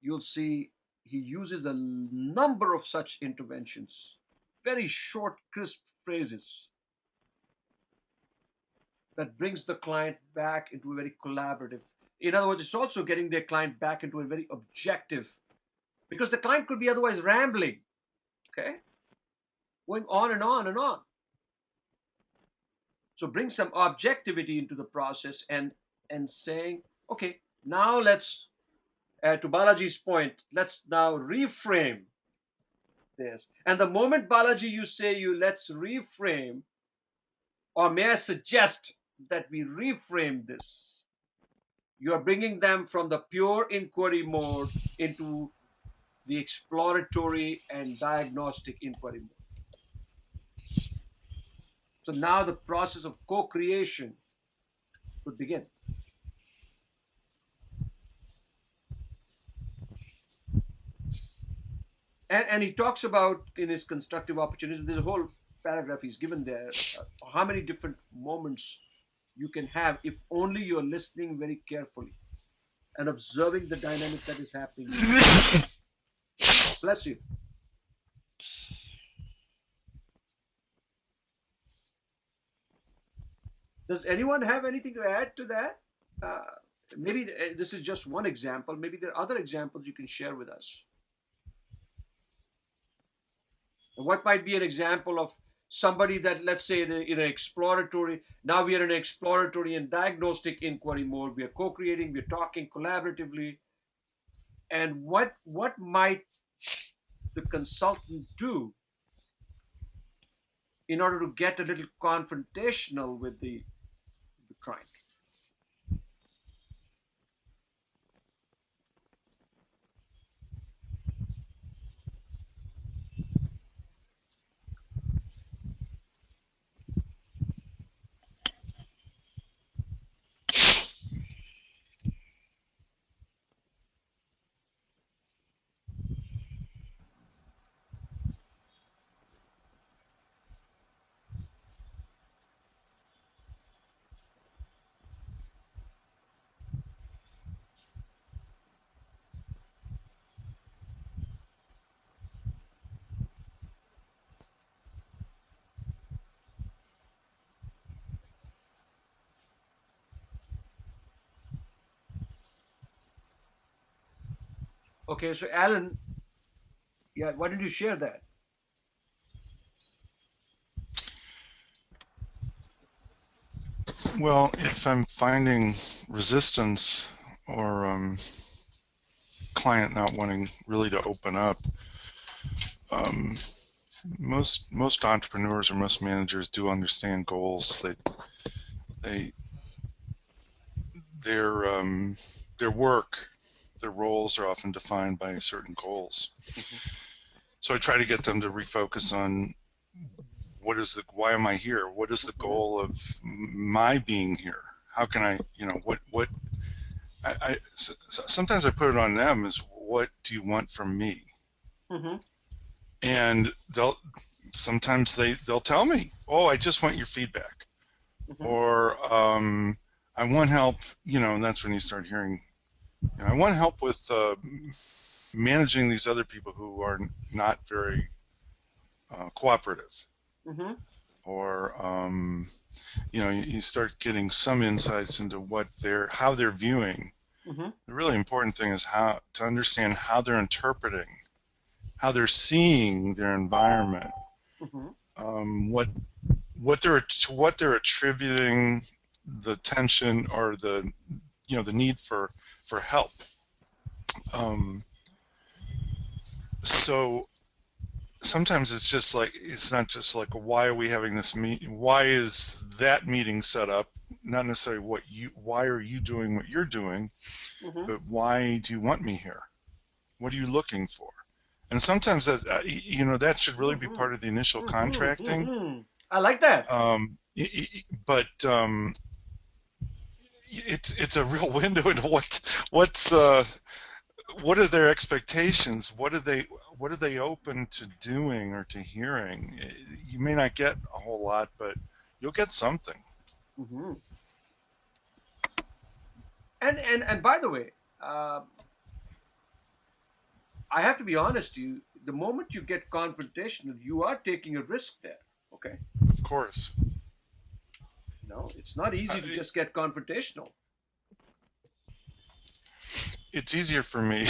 you'll see he uses a number of such interventions, very short, crisp phrases that brings the client back into a very collaborative. In other words, it's also getting their client back into a very objective, because the client could be otherwise rambling, okay, going on and on and on. So bring some objectivity into the process and saying, okay, now let's, to Balaji's point, let's now reframe this. And the moment, Balaji, you say let's reframe, or may I suggest that we reframe this, you are bringing them from the pure inquiry mode into the exploratory and diagnostic inquiry mode. So now the process of co-creation could begin. And he talks about, in his constructive opportunities, there's a whole paragraph he's given there, how many different moments you can have if only you're listening very carefully and observing the dynamic that is happening. Bless you. Does anyone have anything to add to that? Maybe this is just one example. Maybe there are other examples you can share with us. What might be an example of somebody that, let's say, in an exploratory, now we are in an exploratory and diagnostic inquiry mode, we are co-creating, we're talking collaboratively, and what might the consultant do in order to get a little confrontational with the client. Okay, so Alan, yeah, why did you share that? Well, if I'm finding resistance or client not wanting really to open up, um, most entrepreneurs or most managers do understand goals. They their work, their roles are often defined by certain goals. So I try to get them to refocus on why am I here? What is the goal of my being here? How can I, sometimes I put it on them is, what do you want from me? Mm-hmm. And sometimes they'll tell me, oh, I just want your feedback. Mm-hmm. Or I want help, and that's when you start hearing, I want help with managing these other people who are not very cooperative. Mm-hmm. Or you start getting some insights into how they're viewing. Mm-hmm. The really important thing is to understand how they're interpreting, how they're seeing their environment. Mm-hmm. What they're attributing the tension or the need for help. So sometimes it's not just like, why are we having this meeting? Why is that meeting set up? Not necessarily why are you doing what you're doing, mm-hmm. but why do you want me here? What are you looking for? And sometimes that should really be part of the initial contracting. Mm-hmm. I like that. But it's a real window into what are their expectations? What are they open to doing or to hearing? You may not get a whole lot, but you'll get something. Mm-hmm. And by the way, I have to be honest to you. The moment you get confrontational, you are taking a risk there. Okay. Of course. No, it's not easy to just get confrontational. It's easier for me.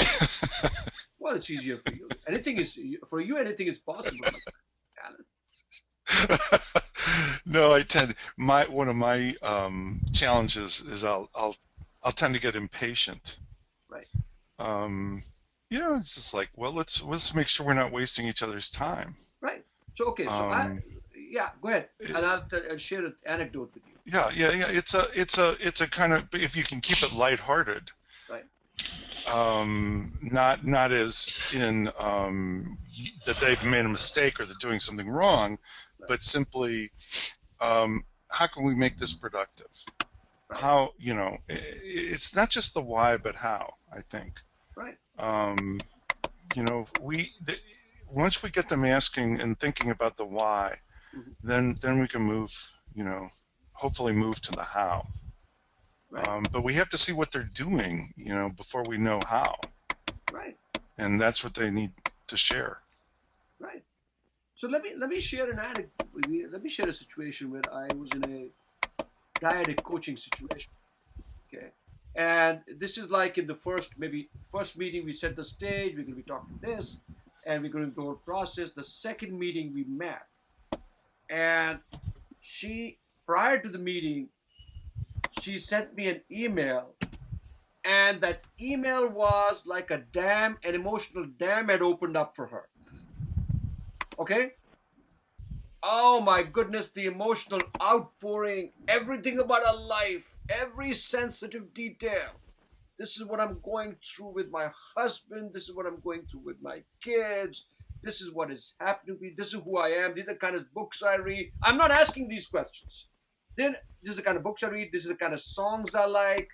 Well, it's easier for you. Anything is possible, Alan. No, one of my challenges is I'll tend to get impatient. Right. It's just like, well, let's make sure we're not wasting each other's time. Right. So okay. So go ahead, and I'll share an anecdote with you. Yeah. It's a kind of, if you can keep it lighthearted. Right. Not as in that they've made a mistake or they're doing something wrong, right. But simply, how can we make this productive? Right. How, it's not just the why, but how, I think. Right. Once we get them asking and thinking about the why, mm-hmm. then we can move, hopefully move to the how. Right. But we have to see what they're doing, before we know how. Right. And that's what they need to share. Right. So let me share an anecdote. Let me share a situation where I was in a dyadic coaching situation. Okay. And this is like in the first meeting, we set the stage, we're going to be talking this, and we're going to go through a process. The second meeting we met, and prior to the meeting, she sent me an email And that email was like a dam, an emotional dam had opened up for her. Okay? Oh my goodness, the emotional outpouring, everything about her life, every sensitive detail. This is what I'm going through with my husband. This is what I'm going through with my kids. This is what is happening to me. This is who I am. These are the kind of books I read. I'm not asking these questions. Then this is the kind of books I read. This is the kind of songs I like.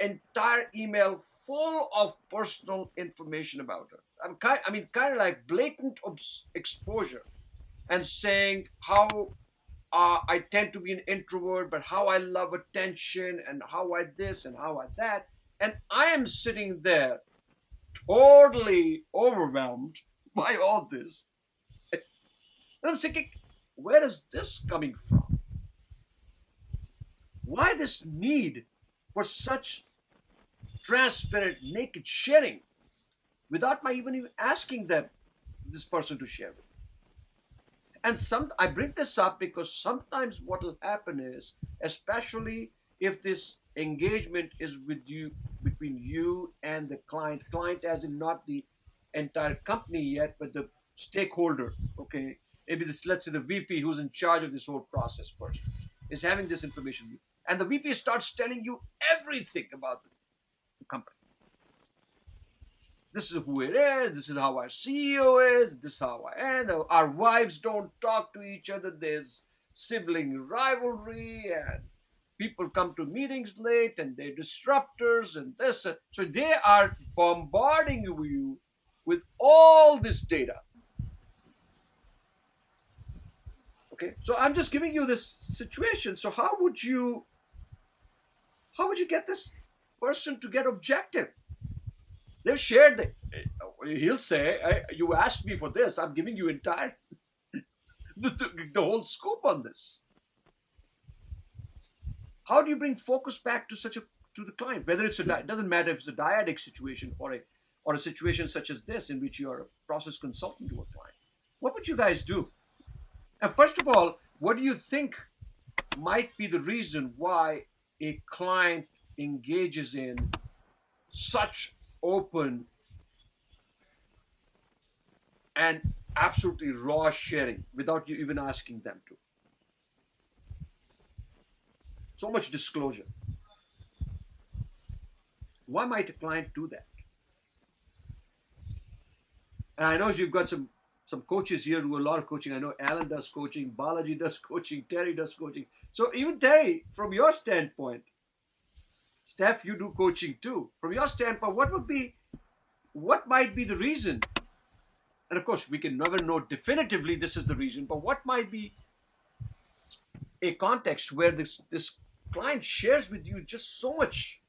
Entire email full of personal information about her. Kind of like blatant exposure, and saying how I tend to be an introvert, but how I love attention and how I this and how I that. And I am sitting there totally overwhelmed by all this. And I'm thinking, where is this coming from? Why this need for such transparent, naked sharing without my even asking this person to share with me? And I bring this up because sometimes what will happen is, especially if this engagement is with you, between you and the client as in not the entire company yet, but the stakeholder. Okay, maybe this, let's say the VP who's in charge of this whole process first is having this information, and the VP starts telling you everything about the company. This is who it is. This is how our CEO is. This is how I am. Our wives don't talk to each other. There's sibling rivalry, and people come to meetings late, and they're disruptors, and this. So they are bombarding you with all this data. Okay, so I'm just giving you this situation. So how would you get this person to get objective? They've shared he'll say, you asked me for this, I'm giving you entire the whole scoop on this. How do you bring focus back to to the client? Whether it doesn't matter if it's a dyadic situation or a situation such as this in which you're a process consultant to a client. What would you guys do? And first of all, what do you think might be the reason why a client engages in such open and absolutely raw sharing without you even asking them to? So much disclosure. Why might a client do that? And I know you've got some coaches here who do a lot of coaching. I know Alan does coaching, Balaji does coaching, Terry does coaching. So even Terry, from your standpoint, Steph, you do coaching too. From your standpoint, what might be the reason? And of course, we can never know definitively this is the reason, but what might be a context where this client shares with you just so much?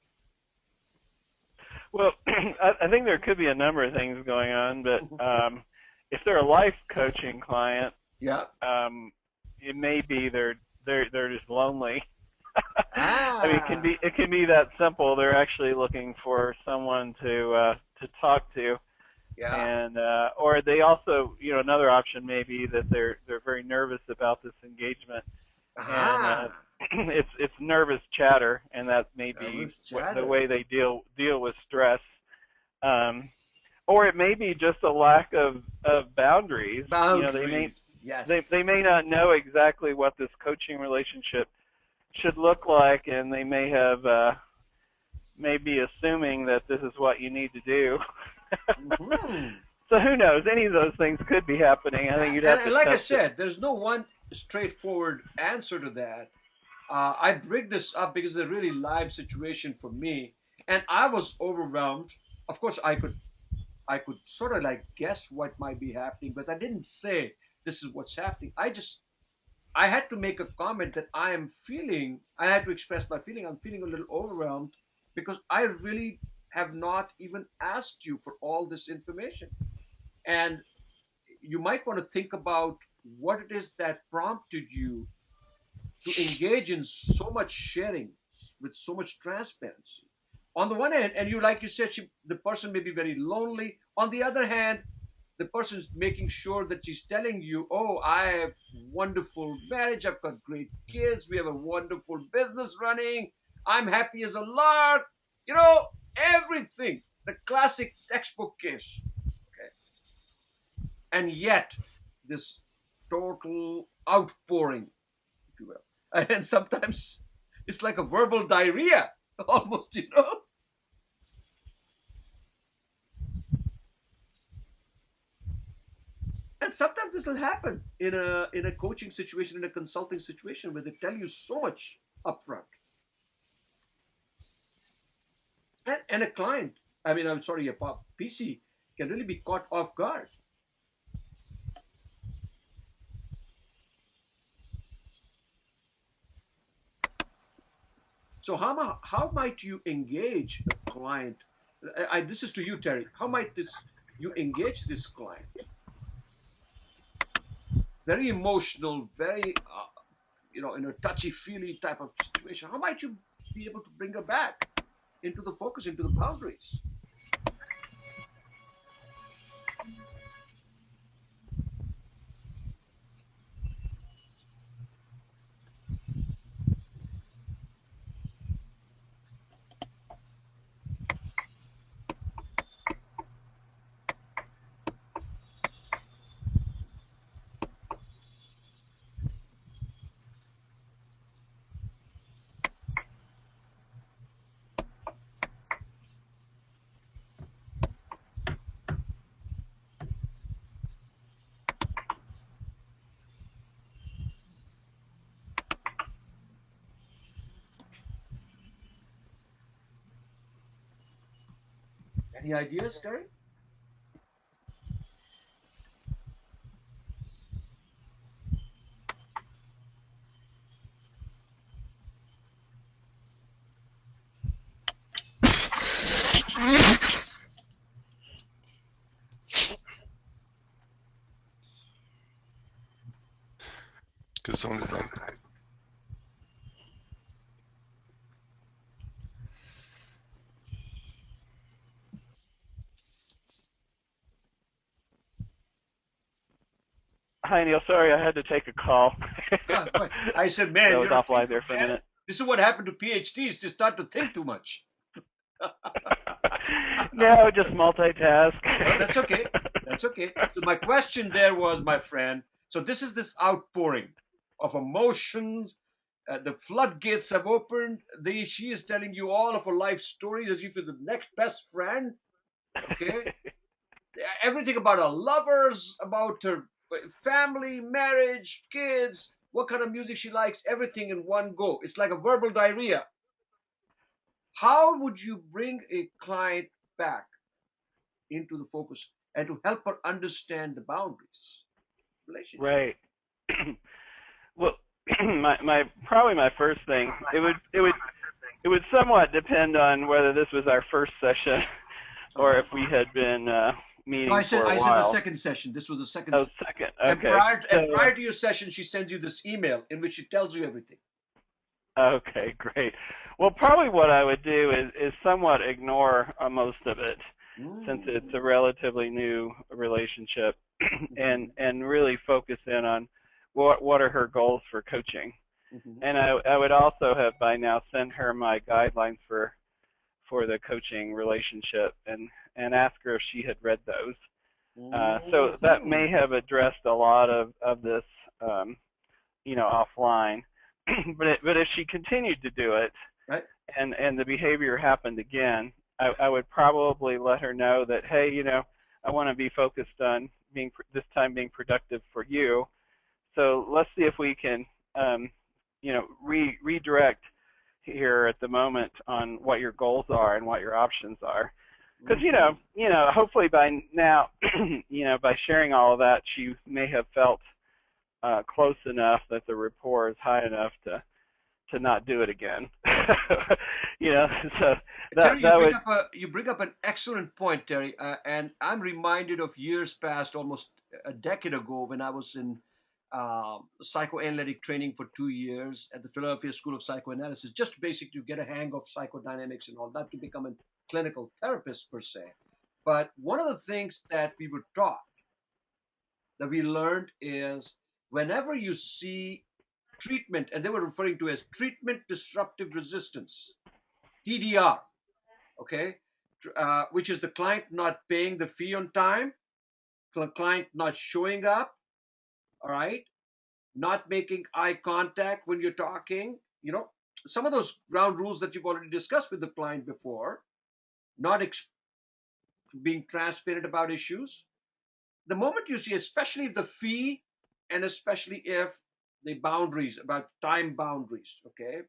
Well, I think there could be a number of things going on, but if they're a life coaching client, yeah, it may be they're just lonely. I mean, it can be that simple. They're actually looking for someone to talk to. Yeah. And or they also, another option may be that they're very nervous about this engagement, and it's nervous chatter, and that may be the way they deal with stress. Or it may be just a lack of boundaries. They may not know exactly what this coaching relationship should look like, and they may have may be assuming that this is what you need to do. So who knows? Any of those things could be happening. I think you'd have to. Like I said, there's no one straightforward answer to that. I bring this up because it's a really live situation for me, and I was overwhelmed. Of course, I could sort of like guess what might be happening, but I didn't say this is what's happening. I had to make a comment that I had to express my feeling. I'm feeling a little overwhelmed because I really have not even asked you for all this information. And you might want to think about what it is that prompted you to engage in so much sharing with so much transparency. On the one hand, and like you said, the person may be very lonely. On the other hand, the person is making sure that she's telling you, oh, I have wonderful marriage, I've got great kids, we have a wonderful business running, I'm happy as a lark. You know, everything. The classic textbook case. Okay. And yet, this total outpouring, if you will. And sometimes it's like a verbal diarrhea, almost, you know. And sometimes this will happen in a coaching situation, in a consulting situation, where they tell you so much upfront. And a client, I mean, I'm sorry, a PC can really be caught off guard. So how might you engage a client? This is to you, Terry. How might you engage this client? Very emotional, very in a touchy-feely type of situation. How might you be able to bring her back into the focus, into the boundaries? Any ideas, Terry? Because somebody's like, Hi, Neil. Sorry, I had to take a call. I said, man, I was offline there for a minute. This is what happened to PhDs. They start to think too much. No, just multitask. No, that's okay. That's okay. So my question there was, my friend, so this outpouring of emotions. The floodgates have opened. She is telling you all of her life stories as if you're the next best friend. Okay. Everything about her lovers, about her family, marriage, kids, what kind of music she likes, everything in one go. It's like a verbal diarrhea. How would you bring a client back into the focus and to help her understand the boundaries? Right. Well, probably my first thing, it would somewhat depend on whether this was our first session or if we had been meeting I said for a while. the second session. This was the second. Oh, second. Okay. And prior to your session, she sends you this email in which she tells you everything. Okay, great. Well, probably what I would do is somewhat ignore most of it, since it's a relatively new relationship, and really focus in on what are her goals for coaching. And I would also have by now sent her my guidelines for the coaching relationship and ask her if she had read those. So that may have addressed a lot of this, offline. But if she continued to do it, right, and the behavior happened again, I would probably let her know that, hey, I want to be focused on this time being productive for you. So let's see if we can, redirect here at the moment on what your goals are and what your options are. Because hopefully by now, by sharing all of that, she may have felt close enough that the rapport is high enough to not do it again. So Terry, you bring up an excellent point, Terry, and I'm reminded of years past, almost a decade ago, when I was in psychoanalytic training for 2 years at the Philadelphia School of Psychoanalysis, just basically to get a hang of psychodynamics and all that, to become a clinical therapist per se. But one of the things that we were taught, that we learned, is whenever you see treatment, and they were referring to as treatment disruptive resistance, TDR, okay, which is the client not paying the fee on time, client not showing up, all right, not making eye contact when you're talking, some of those ground rules that you've already discussed with the client before, not being transparent about issues. The moment you see, especially if the fee and especially if the boundaries, about time boundaries, okay,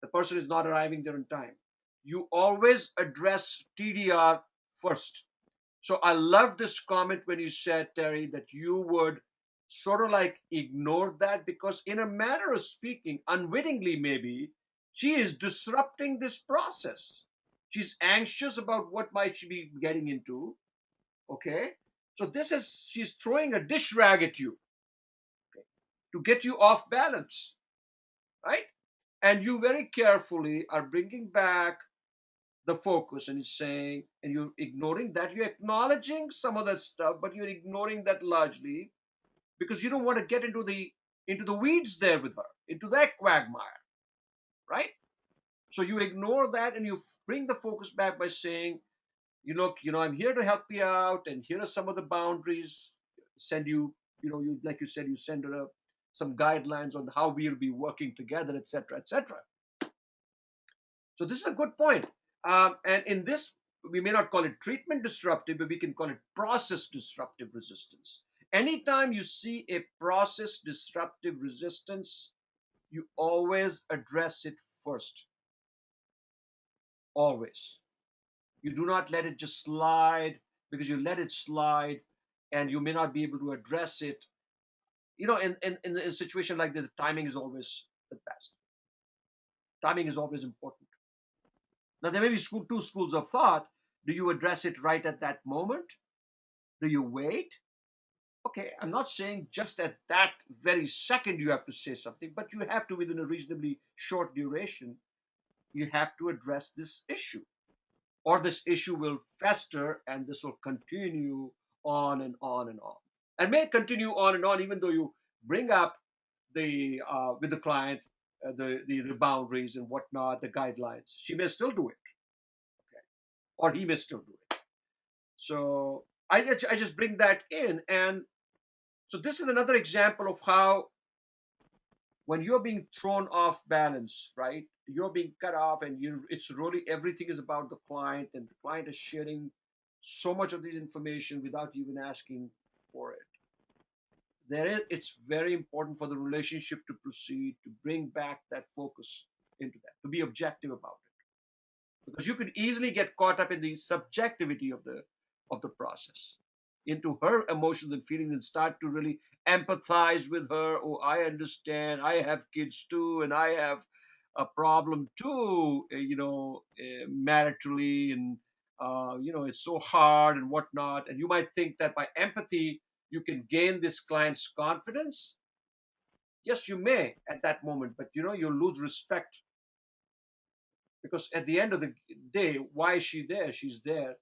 the person is not arriving there on time, you always address TDR first. So I love this comment when you said, Terry, that you would sort of like ignore that, because in a manner of speaking, unwittingly maybe, she is disrupting this process. She's anxious about what might she be getting into. Okay. So she's throwing a dish rag at you, okay, to get you off balance, right? And you very carefully are bringing back the focus, and you're saying, and you're ignoring that. You're acknowledging some of that stuff, but you're ignoring that largely because you don't want to get into the weeds there with her, into that quagmire, right? So you ignore that and you bring the focus back by saying, look, I'm here to help you out, and here are some of the boundaries. Send you, like you said, you send her some guidelines on how we'll be working together, etc., etc. So this is a good point. And in this, we may not call it treatment disruptive, but we can call it process disruptive resistance. Anytime you see a process disruptive resistance, you always address it first. Always. You do not let it just slide, because you let it slide and you may not be able to address it. In a situation like this, timing is always the best. Timing is always important. Now, there may be two schools of thought. Do you address it right at that moment? Do you wait? Okay, I'm not saying just at that very second you have to say something, but you have to, within a reasonably short duration, you have to address this issue. Or this issue will fester and this will continue on and on and on. And may continue on and on, even though you bring up with the client the boundaries and whatnot, the guidelines. She may still do it. Okay. Or he may still do it. So I just bring that in. And so this is another example of how, when you're being thrown off balance, right? You're being cut off, and it's really, everything is about the client, and the client is sharing so much of this information without even asking for it. It's very important for the relationship to proceed, to bring back that focus into that, to be objective about it. Because you could easily get caught up in the subjectivity of the process, into her emotions and feelings, and start to really empathize with her. Oh, I understand. I have kids too, and I have a problem too, maritally, and it's so hard and whatnot. And you might think that by empathy you can gain this client's confidence. Yes, you may at that moment, but you'll lose respect, because at the end of the day, why is she there? She's there.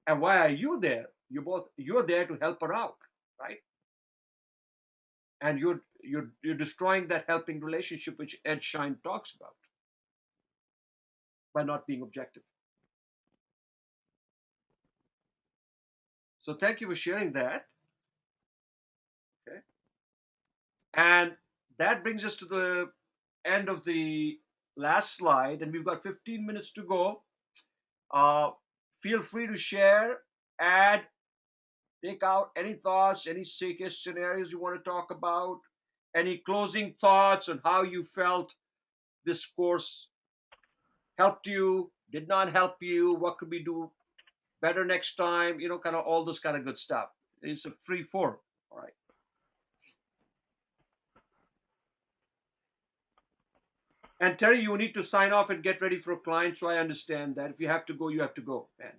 And why are you there? You're there to help her out, right? And you're destroying that helping relationship which Ed Schein talks about by not being objective. So thank you for sharing that. Okay. And that brings us to the end of the last slide, and we've got 15 minutes to go. Feel free to share, add, take out any thoughts, any case scenarios you want to talk about, any closing thoughts on how you felt this course helped you, did not help you, what could we do better next time, kind of all this kind of good stuff. It's a free form. All right. And Terry, you need to sign off and get ready for a client, so I understand that. If you have to go, you have to go, man.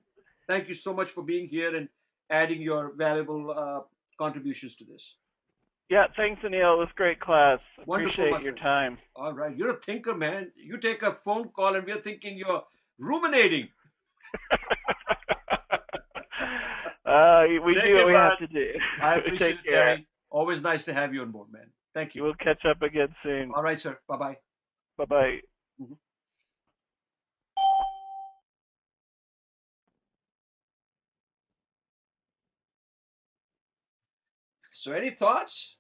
Thank you so much for being here and adding your valuable contributions to this. Yeah, thanks, Anil. It was a great class. Wonderful, appreciate your time. All right. You're a thinker, man. You take a phone call and we're thinking you're ruminating. We do what we have to do. I appreciate it, Terry. Always nice to have you on board, man. Thank you. We'll catch up again soon. All right, sir. Bye-bye. Bye-bye. Mm-hmm. So any thoughts?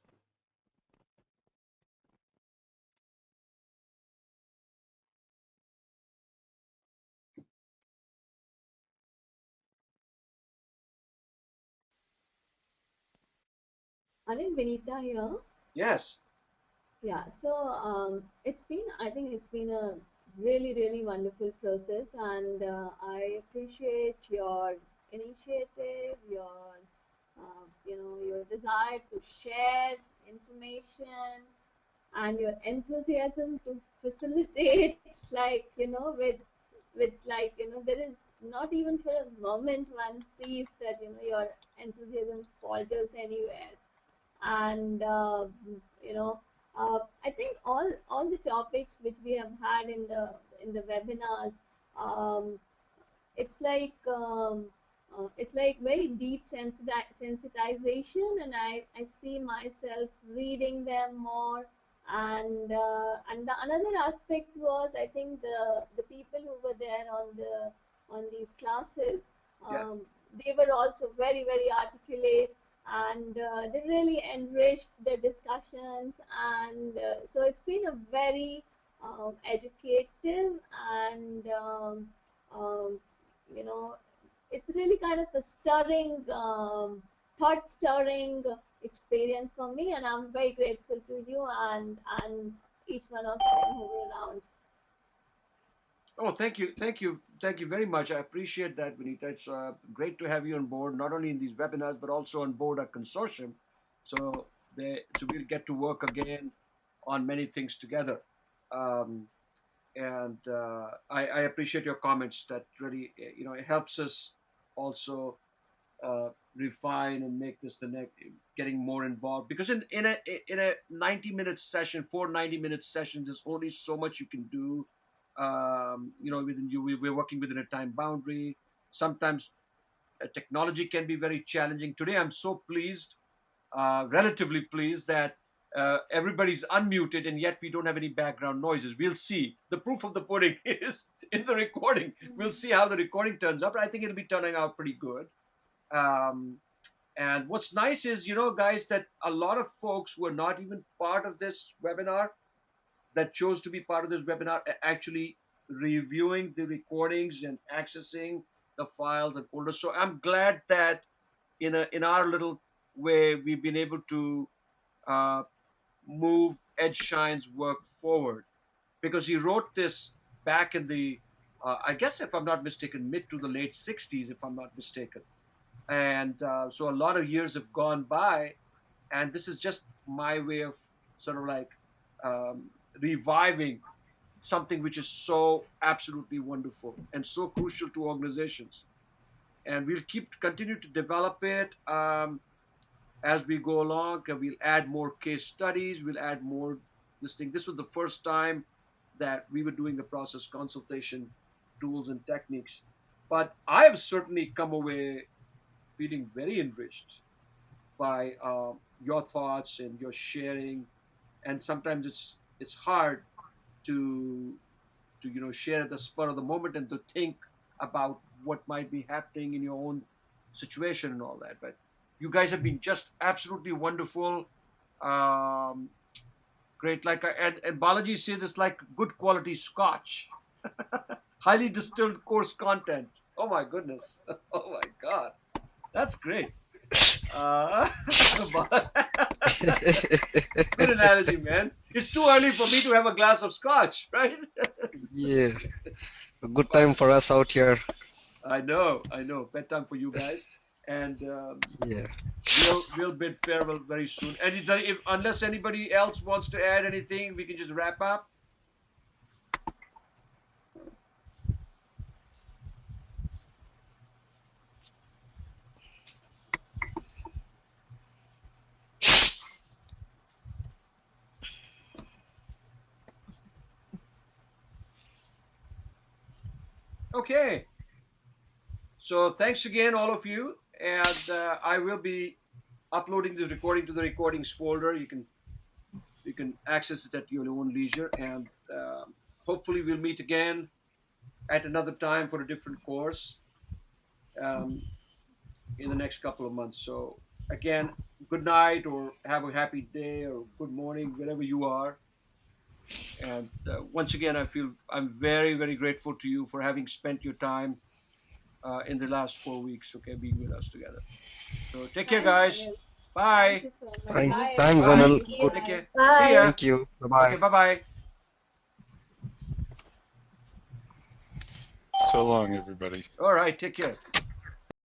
Anil, Vinita here. Yes. Yeah, so I think it's been a really, really wonderful process, and I appreciate your initiative, your desire to share information, and your enthusiasm to facilitate, there is not even for a moment one sees that, your enthusiasm falters anywhere. And I think all the topics which we have had in the webinars, um, it's like very deep sensitization, and I see myself reading them more. And the another aspect was, I think, the people who were there on these classes, Yes. they were also very, very articulate, and they really enriched the discussions. And so it's been a very educative, and you know, it's really kind of a stirring, thought stirring experience for me, and I'm very grateful to you and each one of them who were around. Oh, thank you very much. I appreciate that, Vinita. It's great to have you on board, not only in these webinars but also on board our consortium. So we'll get to work again on many things together. Um, and I appreciate your comments. That really, it helps us also refine and make this the next, getting more involved. Because in a 90-minute session, 90-minute sessions, there's only so much you can do. We're working within a time boundary. Sometimes technology can be very challenging. Today, I'm so pleased, relatively pleased, that everybody's unmuted and yet we don't have any background noises. We'll see. The proof of the pudding is in the recording. We'll see how the recording turns out, but I think it'll be turning out pretty good. And what's nice is, guys, that a lot of folks were not even part of this webinar, that chose to be part of this webinar, actually reviewing the recordings and accessing the files and folders. So I'm glad that in our little way, we've been able to uh, move Ed Shine's work forward, because he wrote this back in the, I guess, if I'm not mistaken, mid to the late 60s, if I'm not mistaken. And so a lot of years have gone by, and this is just my way of sort of like reviving something which is so absolutely wonderful and so crucial to organizations. And we'll continue to develop it as we go along. We'll add more case studies. We'll add more this thing. This was the first time that we were doing the process consultation tools and techniques. But I have certainly come away feeling very enriched by your thoughts and your sharing. And sometimes it's hard to share at the spur of the moment and to think about what might be happening in your own situation and all that. But you guys have been just absolutely wonderful. Great. And Balaji says it's like good quality scotch. Highly distilled coarse content. Oh my goodness. Oh my God. That's great. Good analogy, man. It's too early for me to have a glass of scotch, right? Yeah. A good time for us out here. I know. Bedtime for you guys. And yeah, we'll bid farewell very soon. And unless anybody else wants to add anything, we can just wrap up. Okay. So thanks again, all of you. And I will be uploading this recording to the recordings folder. You can You can access it at your own leisure, and hopefully we'll meet again at another time for a different course in the next couple of months. So again, good night, or have a happy day, or good morning, wherever you are. And once again, I feel I'm very, very grateful to you for having spent your time in the last 4 weeks, okay, being with us together. So take care, Thanks, guys. Anil. Bye. Thank you so much. Thanks, Bye, thanks, Bye. Anil. everyone. Good. Take care. Bye. See ya. Thank you. Bye bye. Okay, bye-bye. So long, everybody. All right, take care.